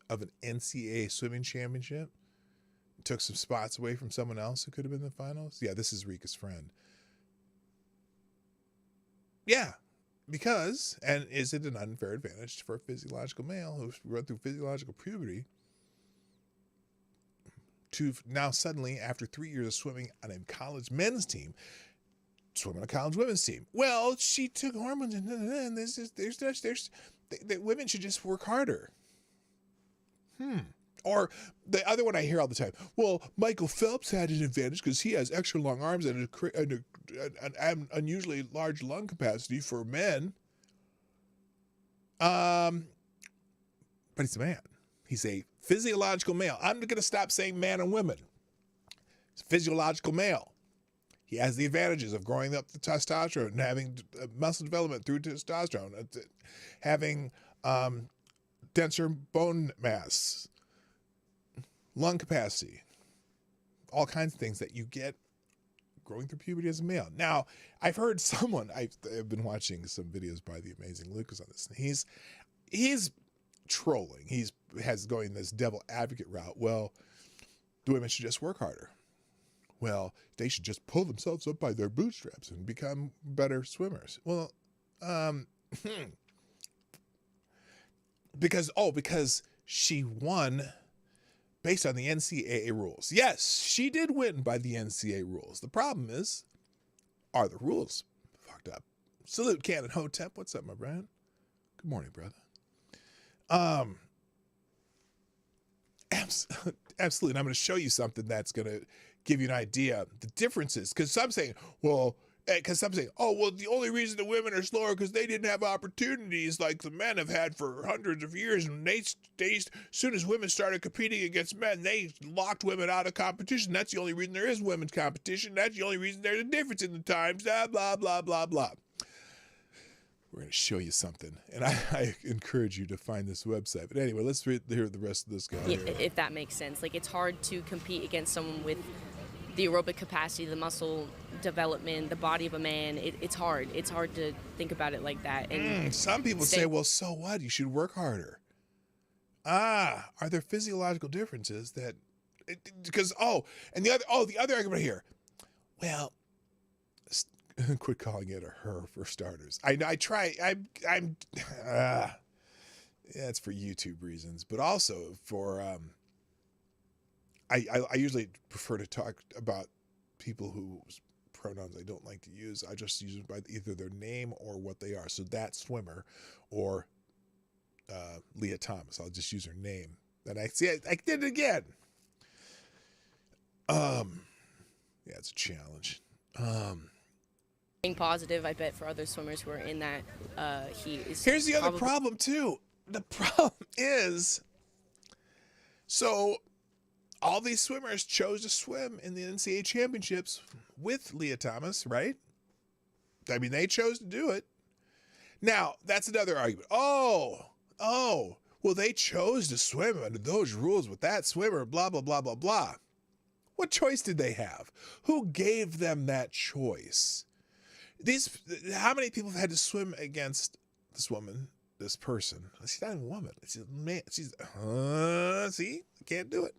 of an NCAA swimming championship? Took some spots away from someone else who could have been in the finals? Yeah, this is Rika's friend. Yeah, because, and is it an unfair advantage for a physiological male who's run through physiological puberty to now suddenly, after 3 years of swimming on a college men's team, swim on a college women's team? Well, she took hormones, and women should just work harder. Or the other one I hear all the time. Well, Michael Phelps had an advantage because he has extra long arms and an unusually large lung capacity for men. But he's a man. He's a physiological male. I'm going to stop saying man and women. He's a physiological male. He has the advantages of growing up the testosterone and having muscle development through testosterone, having denser bone mass, lung capacity, all kinds of things that you get growing through puberty as a male. Now, I've heard someone, I've been watching some videos by the amazing Lucas on this, and he's trolling. Has going this devil advocate route. Well, the women should just work harder. Well, they should just pull themselves up by their bootstraps and become better swimmers. Well, because she won based on the NCAA rules. Yes, she did win by the NCAA rules. The problem is, are the rules fucked up? Salute Cannon Hotep. What's up, my friend? Good morning, brother. Absolutely. And I'm going to show you something that's going to give you an idea. The differences, because some saying, oh, well, the only reason the women are slower because they didn't have opportunities like the men have had for hundreds of years. And as soon as women started competing against men, they locked women out of competition. That's the only reason there is women's competition. That's the only reason there's a difference in the times. Blah, blah, blah, blah, blah. We're going to show you something. And I encourage you to find this website. But anyway, let's hear the rest of this guy. Yeah, if that makes sense. Like, it's hard to compete against someone with the aerobic capacity, the muscle development, the body of a man. It's hard. It's hard to think about it like that. And some people say, well, so what? You should work harder. Are there physiological differences that... the other argument here. Well, quit calling it a her for starters. I try. I'm. Yeah, it's for YouTube reasons, but also for. I usually prefer to talk about people whose pronouns I don't like to use. I just use them by either their name or what they are. So that swimmer, or Leah Thomas. I'll just use her name. And I see. I did it again. Yeah, it's a challenge. Being positive, I bet for other swimmers who are in that heat is. Here's the other problem too. The problem is, so all these swimmers chose to swim in the NCAA championships with Leah Thomas, right? I mean, they chose to do it. Now, that's another argument. Oh, well, they chose to swim under those rules with that swimmer, blah, blah, blah, blah, blah. What choice did they have? Who gave them that choice? How many people have had to swim against this woman, this person? She's not even a woman. She's a man. See, I can't do it.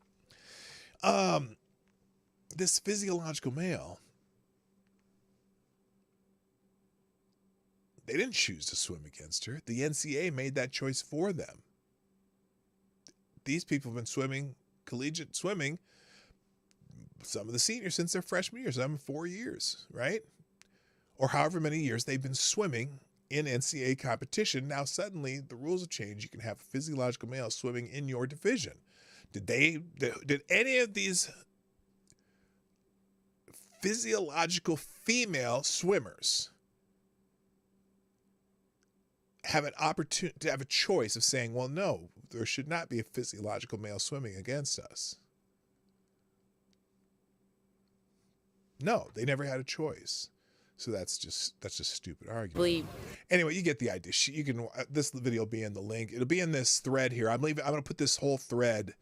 This physiological male, they didn't choose to swim against her. The NCAA made that choice for them. These people have been swimming, collegiate swimming, some of the seniors since their freshman year, some 4 years, right? Or however many years they've been swimming in NCAA competition. Now suddenly the rules have changed. You can have a physiological male swimming in your division. Did any of these physiological female swimmers have an opportunity to have a choice of saying, well, no, there should not be a physiological male swimming against us? No, they never had a choice. So that's just stupid argument. Anyway, you get the idea. You can this video will be in the link. It'll be in this thread here. I'm going to put this whole thread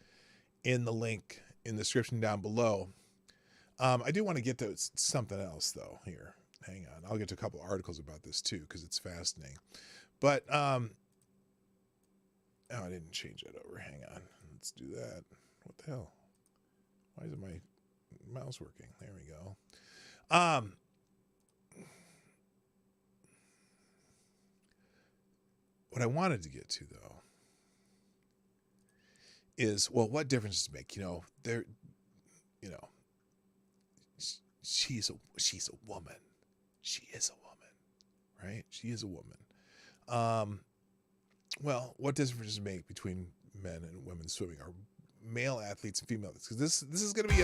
in the link in the description down below. I do want to get to something else though here. Hang on. I'll get to a couple articles about this too because it's fascinating. But oh, I didn't change that over. Hang on. Let's do that. What the hell? Why isn't my mouse working? There we go. What I wanted to get to though is, well, what difference does it make? She's a woman. She is a woman, right? She is a woman. Well, what difference does it make between men and women swimming, or male athletes and female athletes? Because this is going to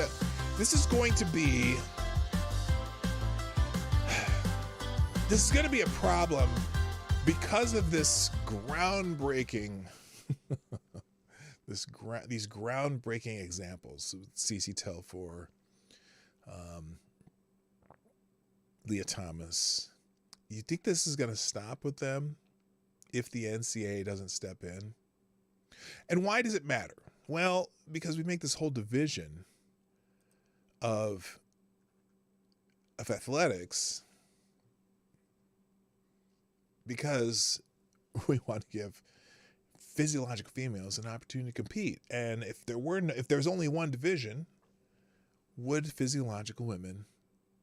be a problem because of this groundbreaking these groundbreaking examples. CeCe Telfor, Leah Thomas. You think this is going to stop with them if the NCAA doesn't step in? And why does it matter? Well, because we make this whole division of athletics because we want to give physiological females an opportunity to compete. And if there's only one division, would physiological women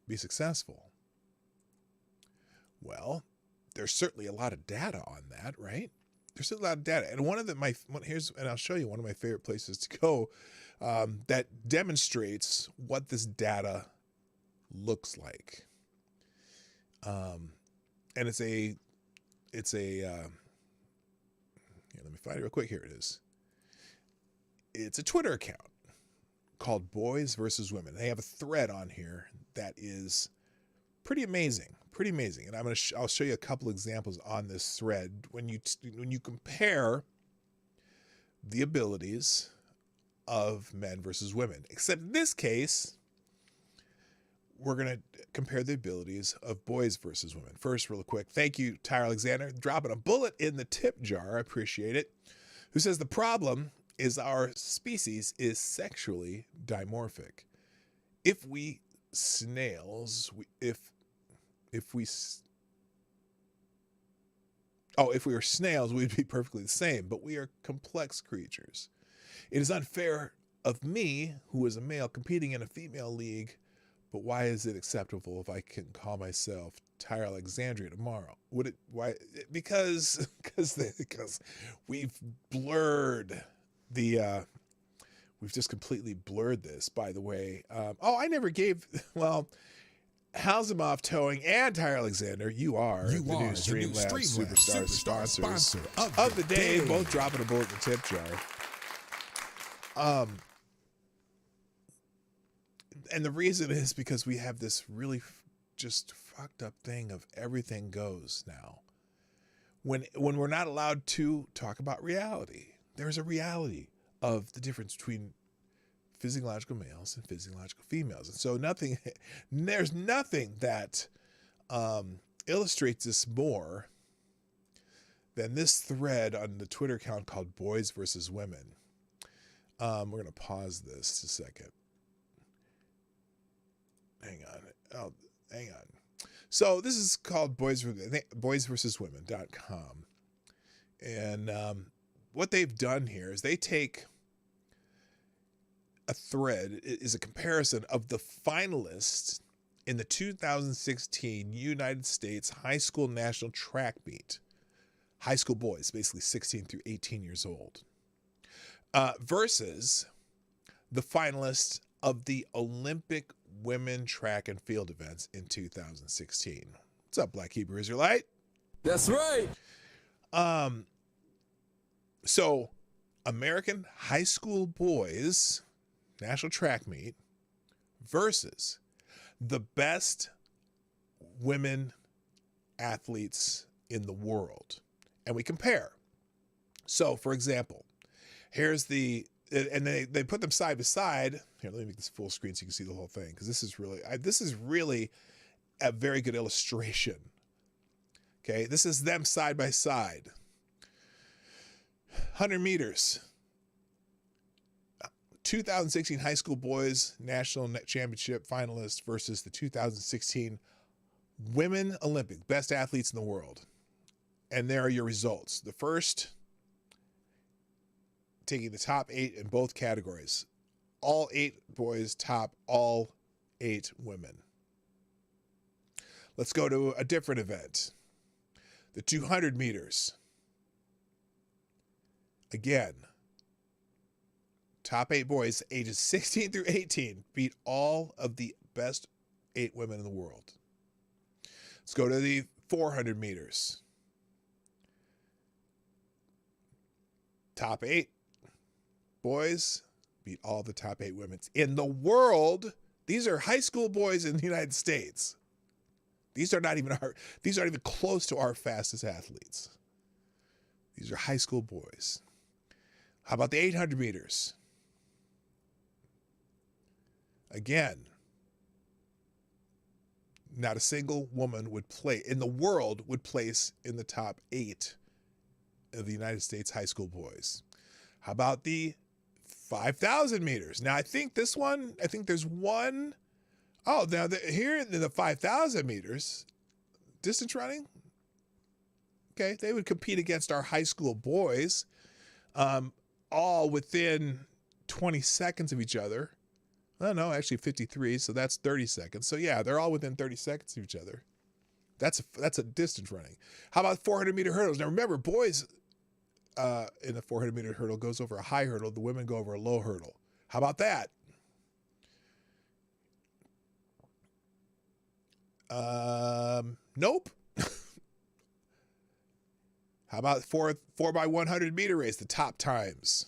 be successful? Well, there's certainly a lot of data on that, right? There's a lot of data. And I'll show you one of my favorite places to go that demonstrates what this data looks like. And it's a here, let me find it real quick. Here it is. It's a Twitter account called Boys versus Women. They have a thread on here that is pretty amazing. And I'll show you a couple examples on this thread when you compare the abilities of men versus women. Except in this case, we're going to compare the abilities of boys versus women. First, real quick, thank you, Tyler Alexander, dropping a bullet in the tip jar. I appreciate it. Who says the problem is our species is sexually dimorphic. If we were snails, we'd be perfectly the same, but we are complex creatures. It is unfair of me, who is a male competing in a female league, But why is it acceptable if I can call myself Tyre Alexandria tomorrow? Would it? Why? Because we've blurred the. We've just completely blurred this. By the way, I never gave. Well, Halzimoff Towing and Tyre Alexander, you are the new Streamlabs Superstar sponsors of the day. Both dropping a bullet in the tip jar. And the reason is because we have this really just fucked up thing of everything goes now. When we're not allowed to talk about reality, there's a reality of the difference between physiological males and physiological females. And so there's nothing that illustrates this more than this thread on the Twitter account called Boys versus Women. We're going to pause this just a second. Hang on. So this is called boysversuswomen.com. And what they've done here is they take a thread, is a comparison of the finalists in the 2016 United States High School National Track Meet. High school boys, basically 16 through 18 years old, versus the finalists of the Olympic women track and field events in 2016. What's up, Black Hebrew Israelite? That's right. So American high school boys national track meet versus the best women athletes in the world. And we compare. So, for example, here's and they put them side by side. Here, let me make this full screen so you can see the whole thing, because this is really a very good illustration. Okay, this is them side by side. 100 meters. 2016 high school boys national championship finalists versus the 2016 women Olympic best athletes in the world. And there are your results. The first, taking the top 8 in both categories. All 8 boys top all 8 women. Let's go to a different event. The 200 meters. Again, top 8 boys ages 16 through 18 beat all of the best 8 women in the world. Let's go to the 400 meters. Top 8 boys beat all the top 8 women in the world. These are high school boys in the United States. These are not even close to our fastest athletes. These are high school boys. How about the 800 meters? Again, not a single woman in the world would place in the top 8 of the United States high school boys. How about the 5,000 meters? Now, I think there's one. Oh, now here in the 5,000 meters, distance running. Okay, they would compete against our high school boys, all within 20 seconds of each other. Oh, no, actually 53, so that's 30 seconds. So yeah, they're all within 30 seconds of each other. That's a distance running. How about 400-meter hurdles? Now remember, boys in the 400-meter hurdle goes over a high hurdle. The women go over a low hurdle. How about that? Nope. How about 4 by 100 meter race, the top times?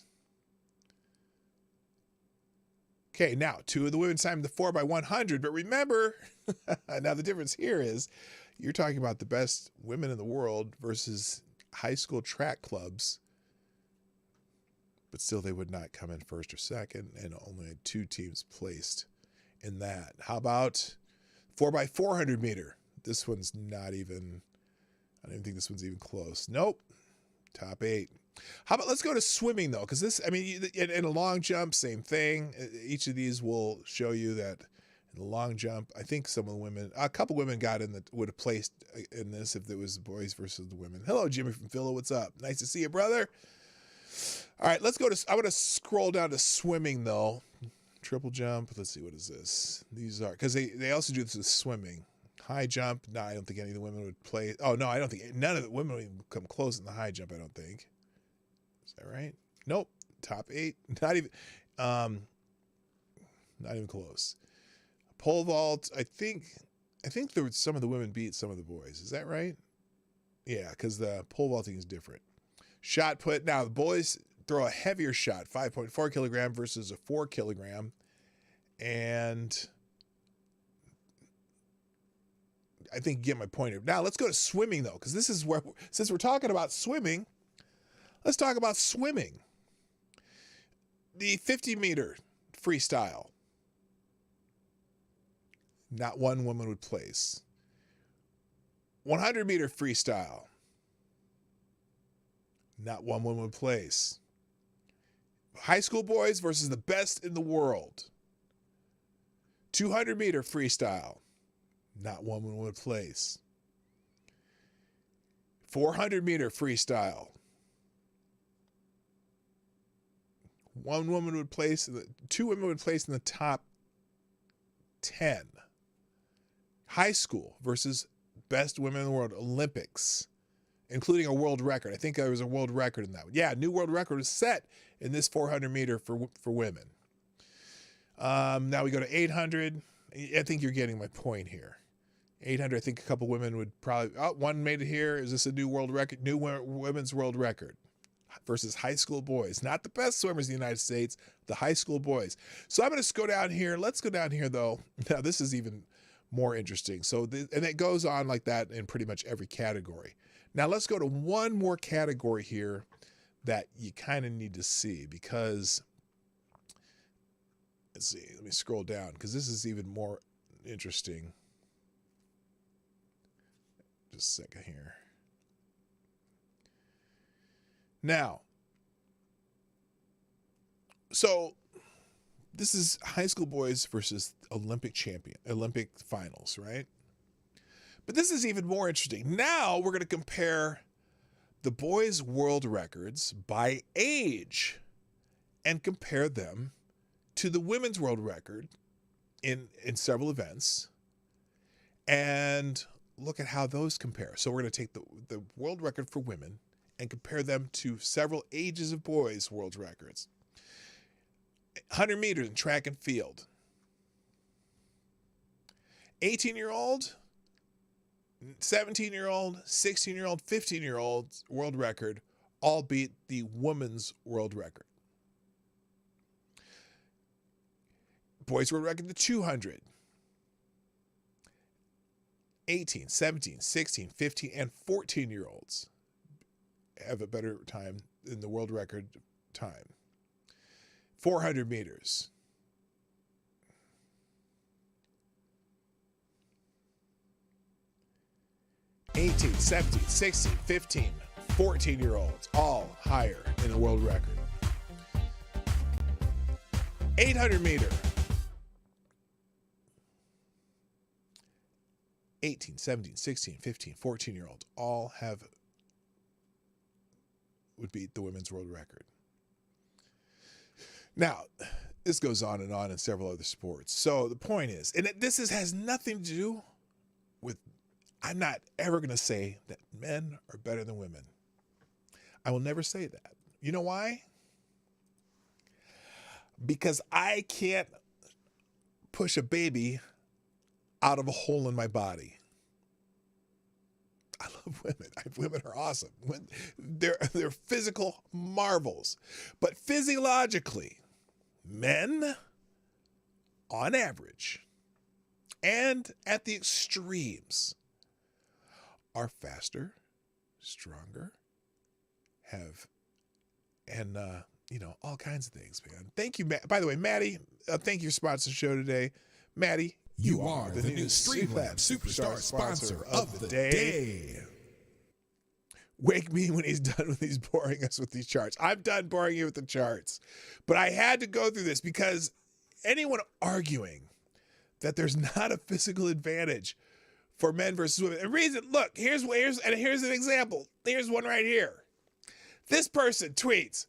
Okay, now 2 of the women's time the 4 by 100, but remember, now the difference here is you're talking about the best women in the world versus high school track clubs, but still they would not come in first or second, and only had 2 teams placed in that. How about 4 by 400 meter? This one's not even, I don't even think this one's even close. Nope. Top 8. How about, let's go to swimming though, because this, I mean, in a long jump, same thing. Each of these will show you that in the long jump, I think some of the women, a couple women would have placed in this if it was the boys versus the women. Hello, Jimmy from Philly. What's up? Nice to see you, brother. All right, let's go to, I want to scroll down to swimming though. triple jump. Let's see, what is this? These are, because they also do this with swimming. High jump. No, I don't think any of the women would play. Oh, no, I don't think none of the women would even come close in the high jump, I don't think. Is that right? Nope. Top 8. Not even close. Pole vault. I think there was some of the women beat some of the boys. Is that right? Yeah, because the pole vaulting is different. Shot put. Now, the boys throw a heavier shot, 5.4 kilogram versus a 4 kilogram. And I think you get my point here. Now, let's go to swimming, though, because this is where, since we're talking about swimming, let's talk about swimming. The 50-meter freestyle. Not one woman would place. 100-meter freestyle. Not one woman would place. High school boys versus the best in the world. 200-meter freestyle. Not one woman would place. 400-meter freestyle. One woman would place, 2 women would place in the top 10. High school versus best women in the world, Olympics, including a world record. I think there was a world record in that one. Yeah, new world record was set in this 400-meter for women. Now we go to 800. I think you're getting my point here. 800, I think a couple women would probably, one made it here. Is this a new world record? New women's world record versus high school boys. Not the best swimmers in the United States, the high school boys. So I'm going to go down here. Let's go down here, though. Now, this is even more interesting. So, and it goes on like that in pretty much every category. Now, let's go to one more category here that you kind of need to see because, let's see, let me scroll down because this is even more interesting. Just a second here. Now, so this is high school boys versus Olympic finals, right? But this is even more interesting. Now we're going to compare the boys' world records by age and compare them to the women's world record in several events and look at how those compare. So we're going to take the world record for women and compare them to several ages of boys' world records. 100 meters in track and field. 18-year-old, 17-year-old, 16-year-old, 15-year-old world record all beat the women's world record. Boys' world record, the 200. 18, 17, 16, 15, and 14-year-olds have a better time than the world record time. 400 meters. (18, 17, 16, 15, 14-year-olds, all higher in the world record. 800 meter. 18, 17, 16, 15, 14-year-olds all would beat the women's world record. Now, this goes on in several other sports. So the point is, and this has nothing to do with, I'm not ever going to say that men are better than women. I will never say that. You know why? Because I can't push a baby out of a hole in my body. I love women. Women are awesome. They're physical marvels. But physiologically, men, on average, and at the extremes, are faster, stronger, all kinds of things, man. Thank you, by the way, Maddie, thank you for sponsoring the show today. Maddie, you are the new Streamlabs Superstar sponsor of the day. Wake me when he's done with these boring us with these charts. I'm done boring you with the charts. But I had to go through this because anyone arguing that there's not a physical advantage for men versus women. And reason, look, here's an example. Here's one right here. This person tweets,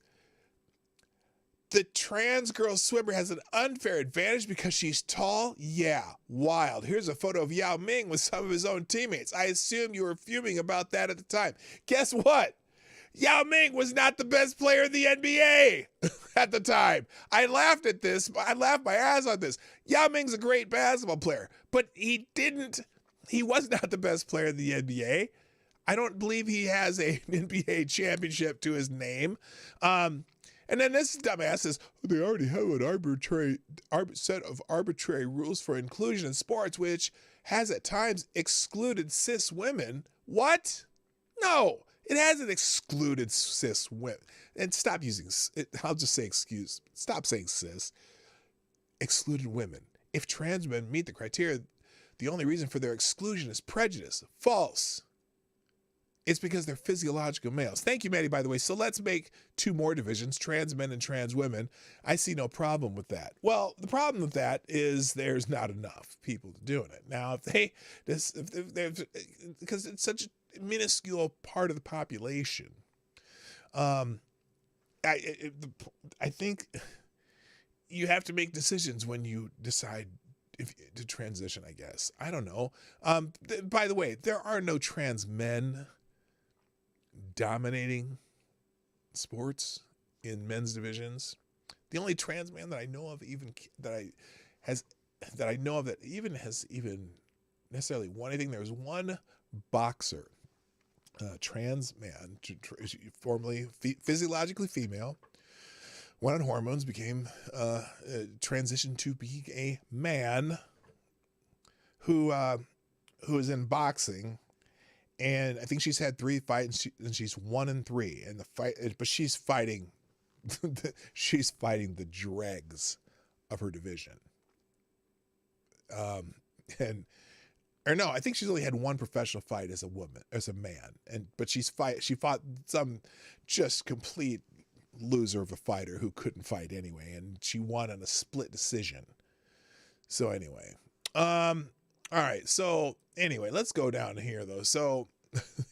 The trans girl swimmer has an unfair advantage because she's tall? Yeah, wild. Here's a photo of Yao Ming with some of his own teammates. I assume you were fuming about that at the time. Guess what? Yao Ming was not the best player in the NBA at the time. I laughed at this. I laughed my ass on this. Yao Ming's a great basketball player, but he was not the best player in the NBA. I don't believe he has an NBA championship to his name. And then this dumbass says, they already have an set of arbitrary rules for inclusion in sports, which has at times excluded cis women. What? No, it hasn't excluded cis women. And stop using, I'll just say stop saying cis. Excluded women. If trans men meet the criteria, the only reason for their exclusion is prejudice. False. It's because they're physiological males. Thank you, Maddie, by the way. So let's make 2 more divisions, trans men and trans women. I see no problem with that. Well, the problem with that is there's not enough people doing it. Now, because it's such a minuscule part of the population, I think you have to make decisions when you decide to transition, I guess. I don't know. By the way, there are no trans men dominating sports in men's divisions. The only trans man that I know of has necessarily won anything. There was one boxer, trans man, formerly physiologically female, went on hormones, became transitioned to being a man who is in boxing. And I think she's had 3 fights, and she's 1-3. And but she's fighting, she's fighting the dregs of her division. I think she's only had 1 professional fight as a man. But she fought some just complete loser of a fighter who couldn't fight anyway, and she won on a split decision. So anyway, all right. So anyway, let's go down here though. So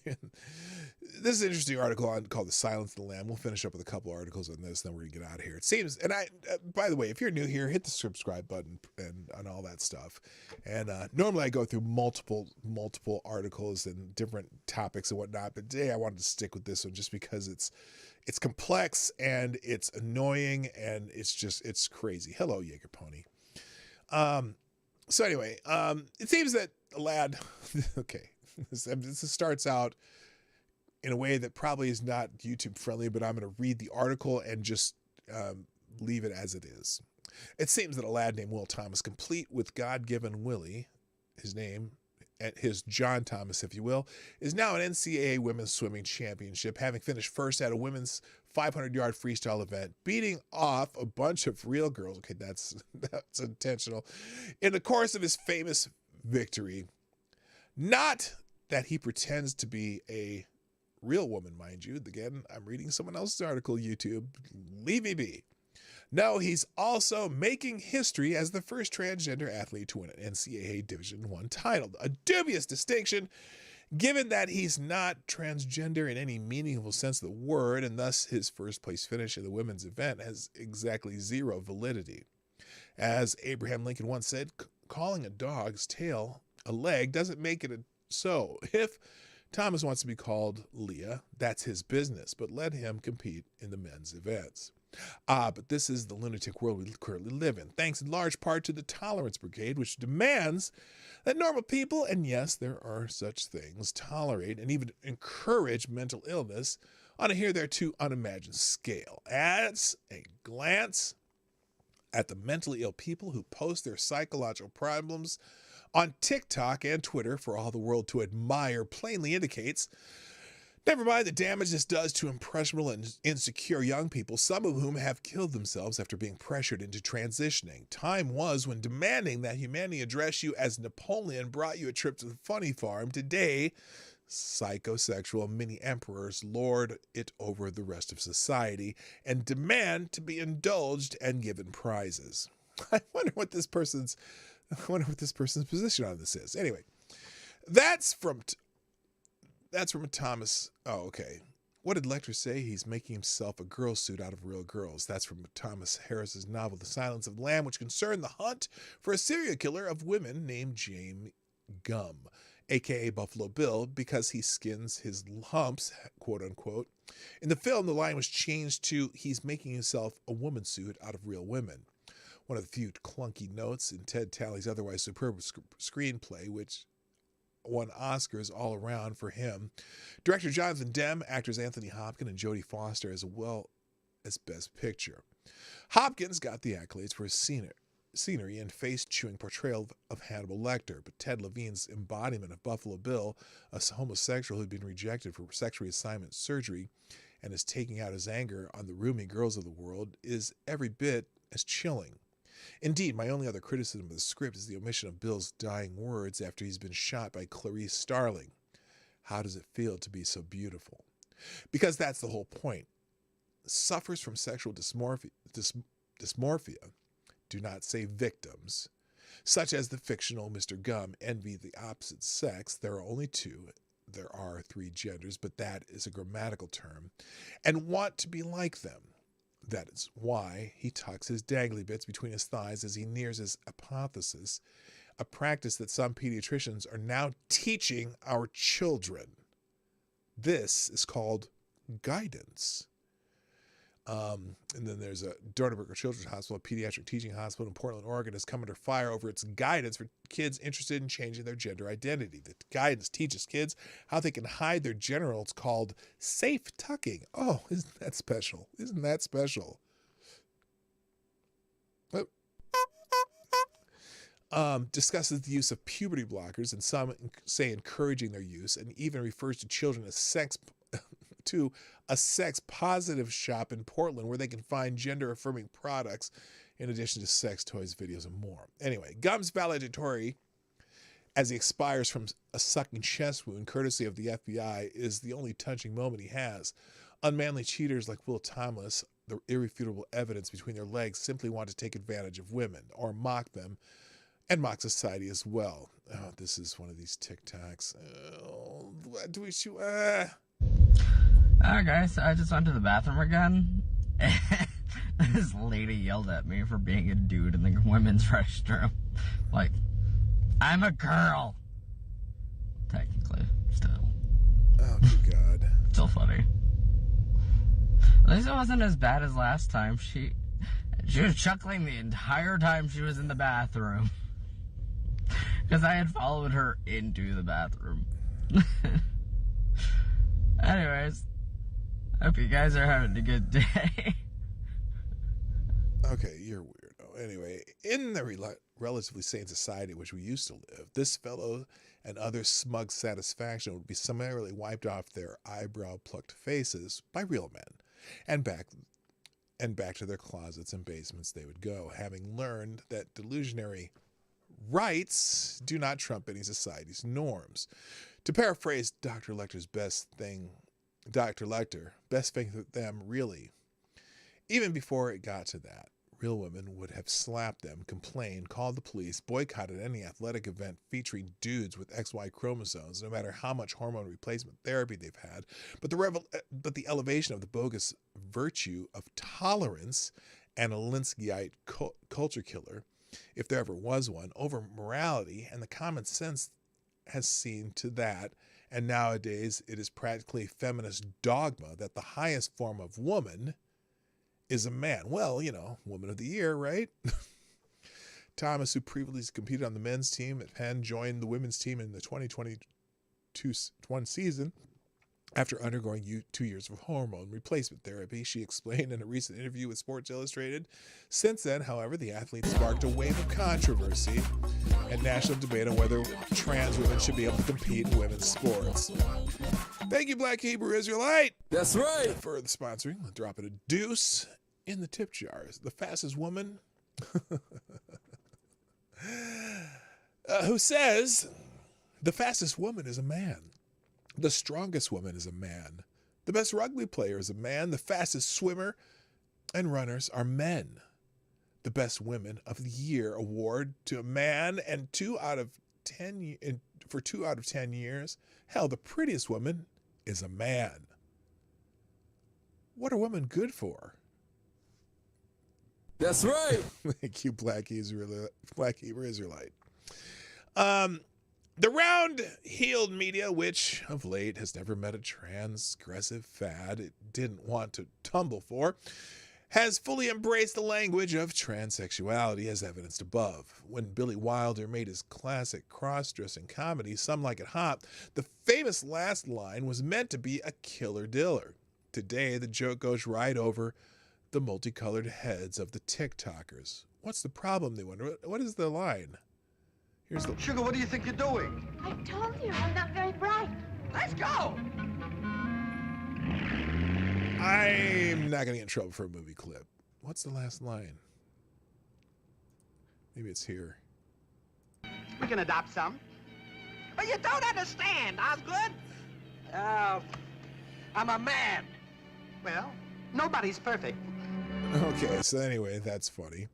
this is an interesting article called "The Silence of the Lamb." We'll finish up with a couple articles on this, then we're gonna get out of here. It seems, and by the way, if you're new here, hit the subscribe button and all that stuff. And normally I go through multiple articles and different topics and whatnot, but today I wanted to stick with this one just because it's complex and it's annoying and it's crazy. Hello, Jaeger Pony. So anyway, it seems that a lad, okay, this starts out in a way that probably is not YouTube friendly, but I'm going to read the article and just leave it as it is. It seems that a lad named Will Thomas, complete with God-given Willie, his name, his John Thomas, if you will, is now an NCAA Women's Swimming Championship, having finished first at a women's 500-yard freestyle event, beating off a bunch of real girls. Okay, that's intentional. In the course of his famous victory, not that he pretends to be a real woman, mind you. Again, I'm reading someone else's article, YouTube. Leave me be. No, he's also making history as the first transgender athlete to win an NCAA Division I title. A dubious distinction, given that he's not transgender in any meaningful sense of the word, and thus his first place finish in the women's event has exactly 0 validity. As Abraham Lincoln once said, calling a dog's tail a leg doesn't make it so. If Thomas wants to be called Leah, that's his business, but let him compete in the men's events. But this is the lunatic world we currently live in, thanks in large part to the Tolerance Brigade, which demands that normal people, and yes, there are such things, tolerate and even encourage mental illness on a here-there-to unimagined scale. As a glance at the mentally ill people who post their psychological problems on TikTok and Twitter for all the world to admire plainly indicates, never mind the damage this does to impressionable and insecure young people, some of whom have killed themselves after being pressured into transitioning. Time was when demanding that humanity address you as Napoleon brought you a trip to the funny farm. Today, psychosexual mini-emperors lord it over the rest of society and demand to be indulged and given prizes. I wonder what this person's position on this is. Anyway, that's from Thomas. Oh, okay. What did Lecter say? He's making himself a girl suit out of real girls. That's from Thomas Harris's novel, The Silence of the Lamb, which concerned the hunt for a serial killer of women named James Gum, a.k.a. Buffalo Bill, because he skins his humps, quote unquote. In the film, the line was changed to, he's making himself a woman suit out of real women. One of the few clunky notes in Ted Tally's otherwise superb screenplay, which won Oscars all around for him. Director Jonathan Demme, actors Anthony Hopkins and Jodie Foster, as well as Best Picture. Hopkins got the accolades for his scenery and face-chewing portrayal of Hannibal Lecter, but Ted Levine's embodiment of Buffalo Bill, a homosexual who'd been rejected for sex reassignment surgery and is taking out his anger on the roomy girls of the world, is every bit as chilling. Indeed, my only other criticism of the script is the omission of Bill's dying words after he's been shot by Clarice Starling. How does it feel to be so beautiful? Because that's the whole point. Suffers from sexual dysmorphia. Do not say victims. Such as the fictional Mr. Gum envy the opposite sex. There are only two. There are three genders, but that is a grammatical term. And want to be like them. That is why he tucks his dangly bits between his thighs as he nears his apotheosis, a practice that some pediatricians are now teaching our children. This is called guidance. And then there's a Dornberger Children's Hospital, a pediatric teaching hospital in Portland, Oregon, has come under fire over its guidance for kids interested in changing their gender identity. The guidance teaches kids how they can hide their genitals, called safe tucking. Oh, isn't that special? Isn't that special? Discusses the use of puberty blockers, and some say encouraging their use, and even refers to children as to a sex-positive shop in Portland where they can find gender-affirming products in addition to sex toys, videos, and more. Anyway, Gum's valedictory, as he expires from a sucking chest wound courtesy of the FBI, is the only touching moment he has. Unmanly cheaters like Will Thomas, the irrefutable evidence between their legs, simply want to take advantage of women or mock them, and mock society as well. Oh, this is one of these TikToks. Oh, do we shoot? Guys, I just went to the bathroom again. This lady yelled at me for being a dude in the women's restroom. Like, I'm a girl. Technically, still. Oh, good God. Still funny. At least it wasn't as bad as last time. She was chuckling the entire time she was in the bathroom. Because I had followed her into the bathroom. Anyways, hope you guys are having a good day. Okay, you're weirdo. Anyway, in the relatively sane society in which we used to live, this fellow and other smug satisfaction would be summarily wiped off their eyebrow-plucked faces by real men, and back to their closets and basements they would go, having learned that delusionary rights do not trump any society's norms. To paraphrase Dr. Lecter's best thing with them, really. Even before it got to that, real women would have slapped them, complained, called the police, boycotted any athletic event featuring dudes with XY chromosomes, no matter how much hormone replacement therapy they've had. But the elevation of the bogus virtue of tolerance and a Linskyite culture killer, if there ever was one, over morality and the common sense has seen to that, and nowadays it is practically feminist dogma that the highest form of woman is a man. Well, woman of the year, right? Thomas, who previously competed on the men's team at Penn, joined the women's team in the 2022-21 season after undergoing 2 years of hormone replacement therapy, she explained in a recent interview with Sports Illustrated. Since then, however, the athlete sparked a wave of controversy and national debate on whether trans women should be able to compete in women's sports. Thank you, Black Hebrew Israelite. That's right. For the sponsoring, we'll drop it a deuce in the tip jars. The fastest woman who says the fastest woman is a man. The strongest woman is a man. The best rugby player is a man. The fastest swimmer and runners are men. The best women of the year award to a man, and 2 out of 10 for 2 out of 10 years. Hell, the prettiest woman is a man. What are women good for? That's right. Thank you, Black Hebrew Israelite. The round-heeled media, which of late has never met a transgressive fad it didn't want to tumble for, has fully embraced the language of transsexuality as evidenced above. When Billy Wilder made his classic cross-dressing comedy, Some Like It Hot, the famous last line was meant to be a killer diller. Today, the joke goes right over the multicolored heads of the TikTokers. What's the problem, they wonder? What is the line? Here's the... Sugar, what do you think you're doing? I told you I'm not very bright. Let's go! I'm not going to get in trouble for a movie clip. What's the last line? Maybe it's here. We can adopt some. But you don't understand, Osgood. I'm a man. Well, nobody's perfect. Okay, so anyway, that's funny.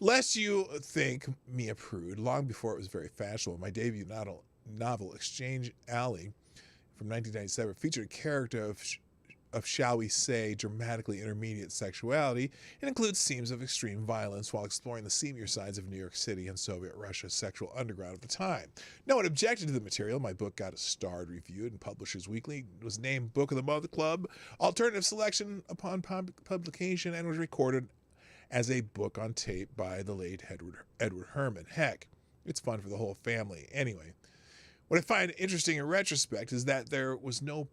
Lest you think me a prude, long before it was very fashionable, my debut novel Exchange Alley from 1997 featured a character of, shall we say, dramatically intermediate sexuality. It includes themes of extreme violence while exploring the seamier sides of New York City and Soviet Russia's sexual underground of the time. No one objected to the material. My book got a starred review in Publishers Weekly. It was named Book of the Month Club Alternative Selection upon publication and was recorded as a book on tape by the late Edward Herman. Heck, it's fun for the whole family. Anyway, what I find interesting in retrospect is that there was no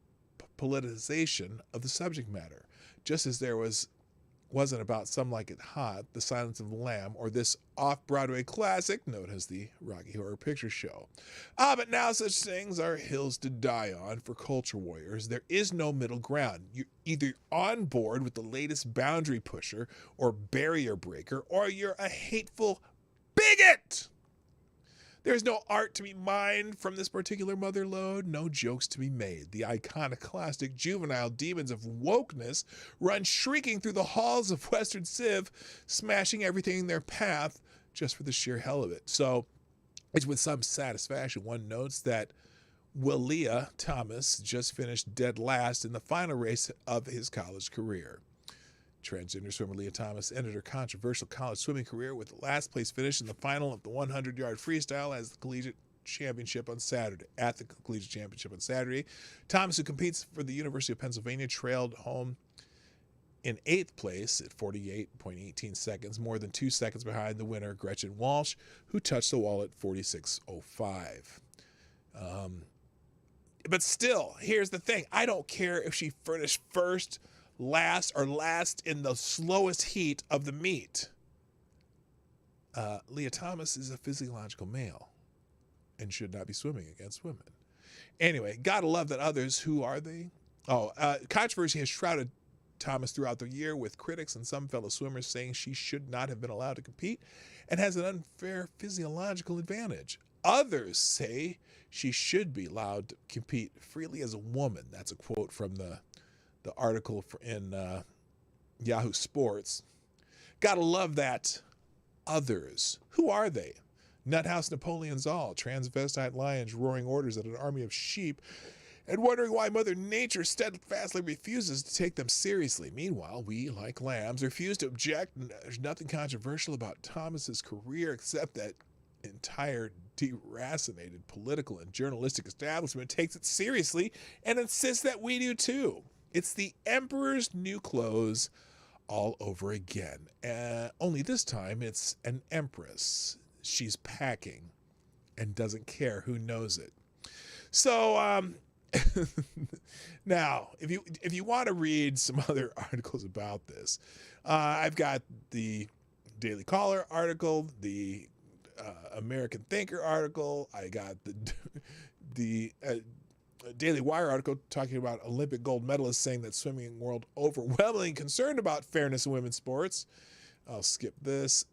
politicization of the subject matter, just as there wasn't about Some Like It Hot, The Silence of the Lamb, or this off-Broadway classic known as the Rocky Horror Picture Show. But now such things are hills to die on for culture warriors. There is no middle ground. You're either on board with the latest boundary pusher or barrier breaker, or you're a hateful bigot. There is no art to be mined from this particular mother lode, no jokes to be made. The iconoclastic juvenile demons of wokeness run shrieking through the halls of Western Civ, smashing everything in their path just for the sheer hell of it. So it's with some satisfaction one notes that Willia Thomas just finished dead last in the final race of his college career. Transgender swimmer Leah Thomas ended her controversial college swimming career with the last place finish in the final of the 100-yard freestyle at the collegiate championship on Saturday. Thomas, who competes for the University of Pennsylvania, trailed home in 8th place at 48.18 seconds, more than 2 seconds behind the winner, Gretchen Walsh, who touched the wall at 46.05. But still, here's the thing. I don't care if she finished first, last, or last in the slowest heat of the meet. Leah Thomas is a physiological male and should not be swimming against women. Anyway, gotta love that others, who are they? Controversy has shrouded Thomas throughout the year, with critics and some fellow swimmers saying she should not have been allowed to compete and has an unfair physiological advantage. Others say she should be allowed to compete freely as a woman. That's a quote from the article in Yahoo Sports. Gotta love that. Others. Who are they? Nuthouse Napoleons all, transvestite lions roaring orders at an army of sheep and wondering why Mother Nature steadfastly refuses to take them seriously. Meanwhile, we, like lambs, refuse to object, and there's nothing controversial about Thomas's career except that entire deracinated political and journalistic establishment takes it seriously and insists that we do too. It's the Emperor's New Clothes all over again. Only this time it's an empress. She's packing and doesn't care who knows it. So now, if you want to read some other articles about this, I've got the Daily Caller article, the American Thinker article. I got the Daily Wire article talking about Olympic gold medalists saying that swimming world overwhelmingly concerned about fairness in women's sports. I'll skip this.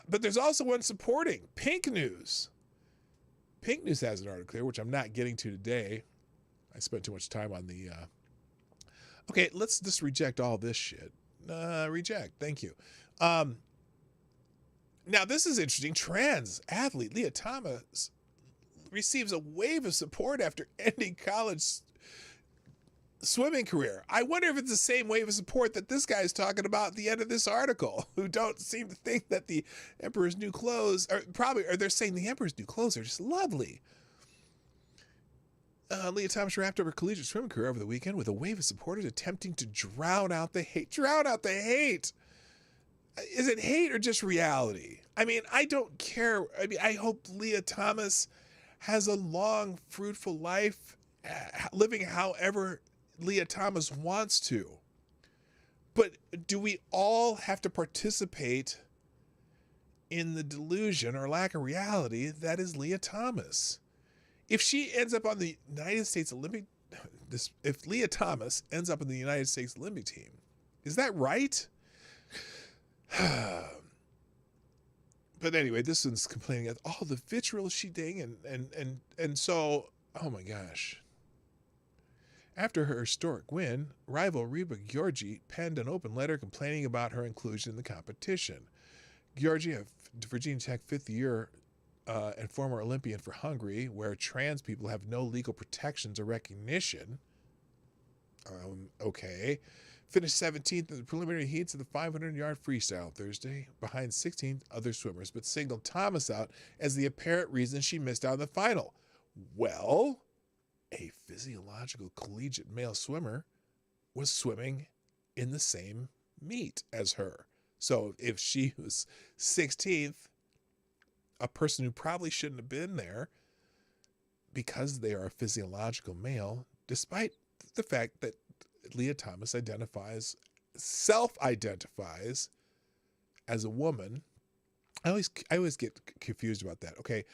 But there's also one supporting Pink News. Pink News has an article here, which I'm not getting to today. I spent too much time on the... Okay, let's just reject all this shit. Reject. Thank you. Now, this is interesting. Trans athlete Leah Thomas receives a wave of support after ending college swimming career. I wonder if it's the same wave of support that this guy's talking about at the end of this article, who don't seem to think that the Emperor's new clothes, or they're saying the Emperor's new clothes are just lovely. Leah Thomas wrapped up her collegiate swimming career over the weekend with a wave of supporters attempting to drown out the hate. Drown out the hate. Is it hate or just reality? I mean, I don't care. I mean, I hope Leah Thomas has a long, fruitful life, living however Leah Thomas wants to. But do we all have to participate in the delusion or lack of reality that is Leah Thomas? If she ends up on the United States Olympic, if Leah Thomas ends up in the United States Olympic team, is that right? But anyway, this one's complaining of all the vitriol she dang, and so, oh my gosh. After her historic win, rival Reba Georgi penned an open letter complaining about her inclusion in the competition. Georgi, a Virginia Tech fifth year and former Olympian for Hungary, where trans people have no legal protections or recognition, finished 17th in the preliminary heats of the 500-yard freestyle Thursday, behind 16 other swimmers, but signaled Thomas out as the apparent reason she missed out on the final. Well, a physiological collegiate male swimmer was swimming in the same meet as her. So if she was 16th, a person who probably shouldn't have been there because they are a physiological male, despite the fact that Leah Thomas self-identifies as a woman. I always get confused about that. Okay,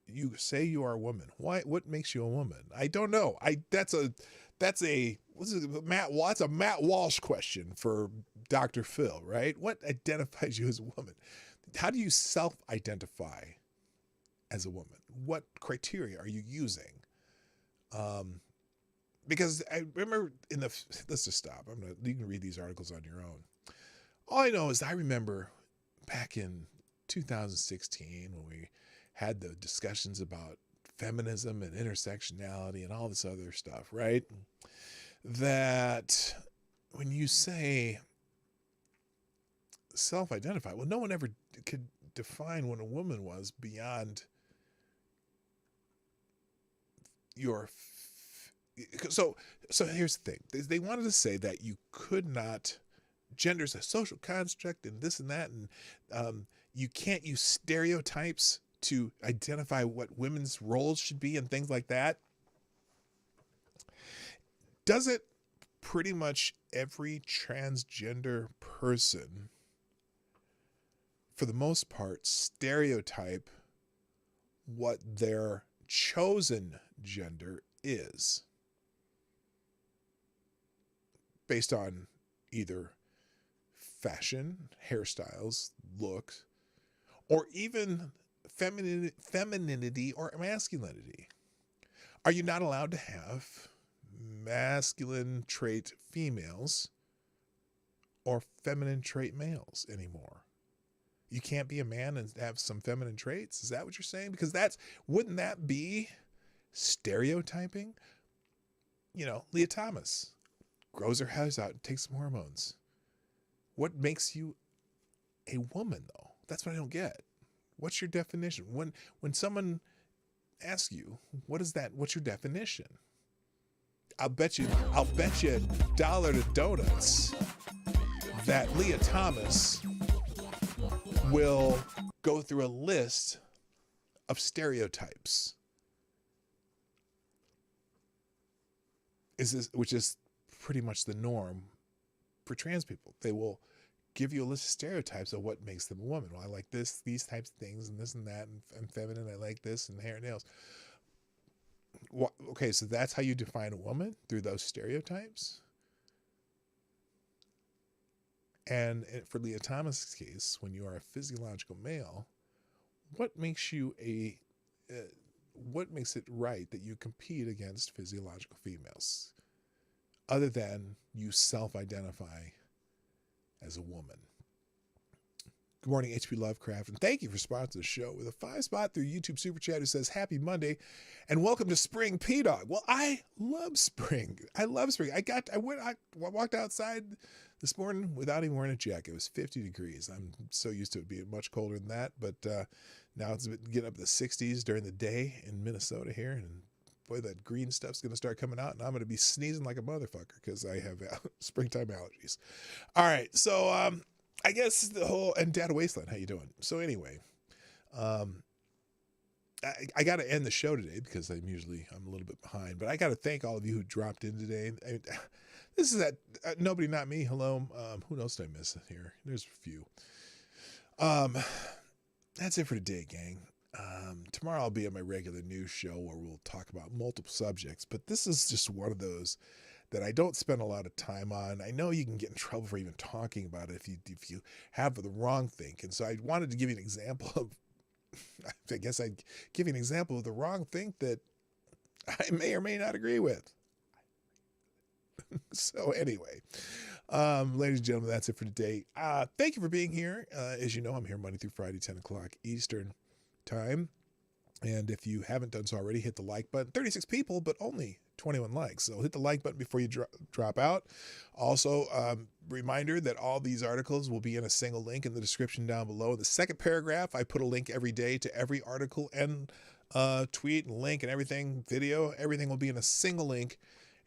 you say you are a woman. Why? What makes you a woman? I don't know. That's a Matt Walsh question for Dr. Phil, right? What identifies you as a woman? How do you self-identify as a woman? What criteria are you using? Because I remember let's just stop. You can read these articles on your own. All I know is I remember back in 2016 when we had the discussions about feminism and intersectionality and all this other stuff, right? That when you say self-identify, well, no one ever could define what a woman was beyond your. So here's the thing. They wanted to say that you could not, gender's a social construct and this and that, and you can't use stereotypes to identify what women's roles should be and things like that. Doesn't pretty much every transgender person, for the most part, stereotype what their chosen gender is based on either fashion, hairstyles, looks, or even femininity or masculinity? Are you not allowed to have masculine trait females or feminine trait males anymore? You can't be a man and have some feminine traits? Is that what you're saying? Because wouldn't that be stereotyping? You know, Leah Thomas grows her hair out and takes some hormones. What makes you a woman, though? That's what I don't get. What's your definition? When someone asks you, what's your definition? I'll bet you dollar to donuts that Leah Thomas will go through a list of stereotypes. Which is pretty much the norm for trans people. They will give you a list of stereotypes of what makes them a woman. Well, I like these types of things, and this and that, and feminine, I like this, and hair and nails. Okay, so that's how you define a woman, through those stereotypes? And for Leah Thomas' case, when you are a physiological male, what makes it right that you compete against physiological females, other than you self-identify as a woman? Good morning, HP Lovecraft, and thank you for sponsoring the show with a 5-spot through YouTube Super Chat who says, happy Monday, and welcome to spring, P-Dawg. Well, I love spring. I love spring. I walked outside this morning without even wearing a jacket. It was 50 degrees. I'm so used to it being much colder than that, but now it's getting up to the 60s during the day in Minnesota here, and boy, that green stuff's going to start coming out, and I'm going to be sneezing like a motherfucker because I have springtime allergies. All right, so I guess the whole, and Data Wasteland, how you doing? So anyway, I got to end the show today because I'm a little bit behind, but I got to thank all of you who dropped in today. This is that Nobody Not Me. Hello. Who else did I miss here? There's a few. That's it for today, gang. Tomorrow I'll be on my regular news show where we'll talk about multiple subjects, but this is just one of those that I don't spend a lot of time on. I know you can get in trouble for even talking about it if you have the wrong think. And so I wanted to give you an example of, I guess I'd give you an example of the wrong think that I may or may not agree with. So anyway, ladies and gentlemen, that's it for today. Thank you for being here. As you know, I'm here Monday through Friday, 10 o'clock Eastern time. And if you haven't done so already, hit the like button. 36 people, but only 21 likes. So hit the like button before you drop out. Also, reminder that all these articles will be in a single link in the description down below. In the second paragraph, I put a link every day to every article and tweet and link and everything, video. Everything will be in a single link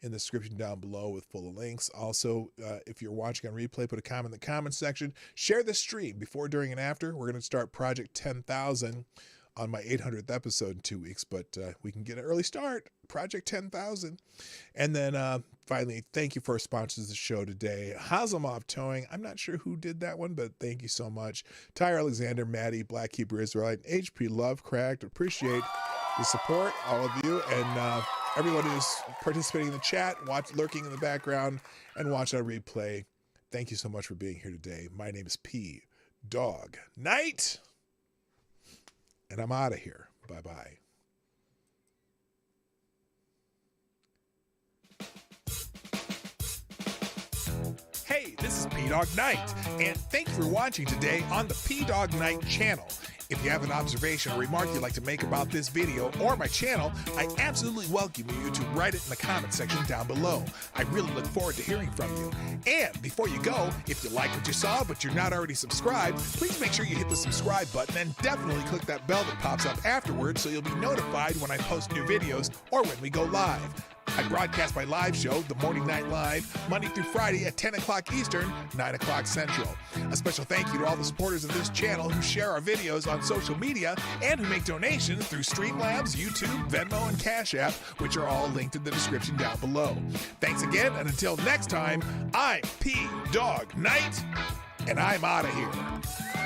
in the description down below with full of links. Also, if you're watching on replay, put a comment in the comment section. Share the stream before, during, and after. We're going to start Project 10,000 on my 800th episode in 2 weeks, but we can get an early start. Project 10,000. And then finally, thank you for our sponsors of the show today. Hazelmoff Towing. I'm not sure who did that one, but thank you so much. Tyre Alexander, Maddie, Black Hebrew Israelite, HP Lovecraft. Appreciate the support, all of you. And everyone who's participating in the chat, lurking in the background, and watch our replay. Thank you so much for being here today. My name is Dawg Knight, and I'm out of here. Bye-bye. Hey, this is Dawg Knight, and thank you for watching today on the PDawgKnight channel. If you have an observation or remark you'd like to make about this video or my channel, I absolutely welcome you to write it in the comment section down below. I really look forward to hearing from you. And before you go, if you like what you saw but you're not already subscribed, please make sure you hit the subscribe button and definitely click that bell that pops up afterwards so you'll be notified when I post new videos or when we go live. I broadcast my live show, The Morning Night Live, Monday through Friday at 10 o'clock Eastern, 9 o'clock Central. A special thank you to all the supporters of this channel who share our videos on social media and who make donations through Streamlabs, YouTube, Venmo, and Cashapp, which are all linked in the description down below. Thanks again, and until next time, I'm Dawg Knight, and I'm out of here.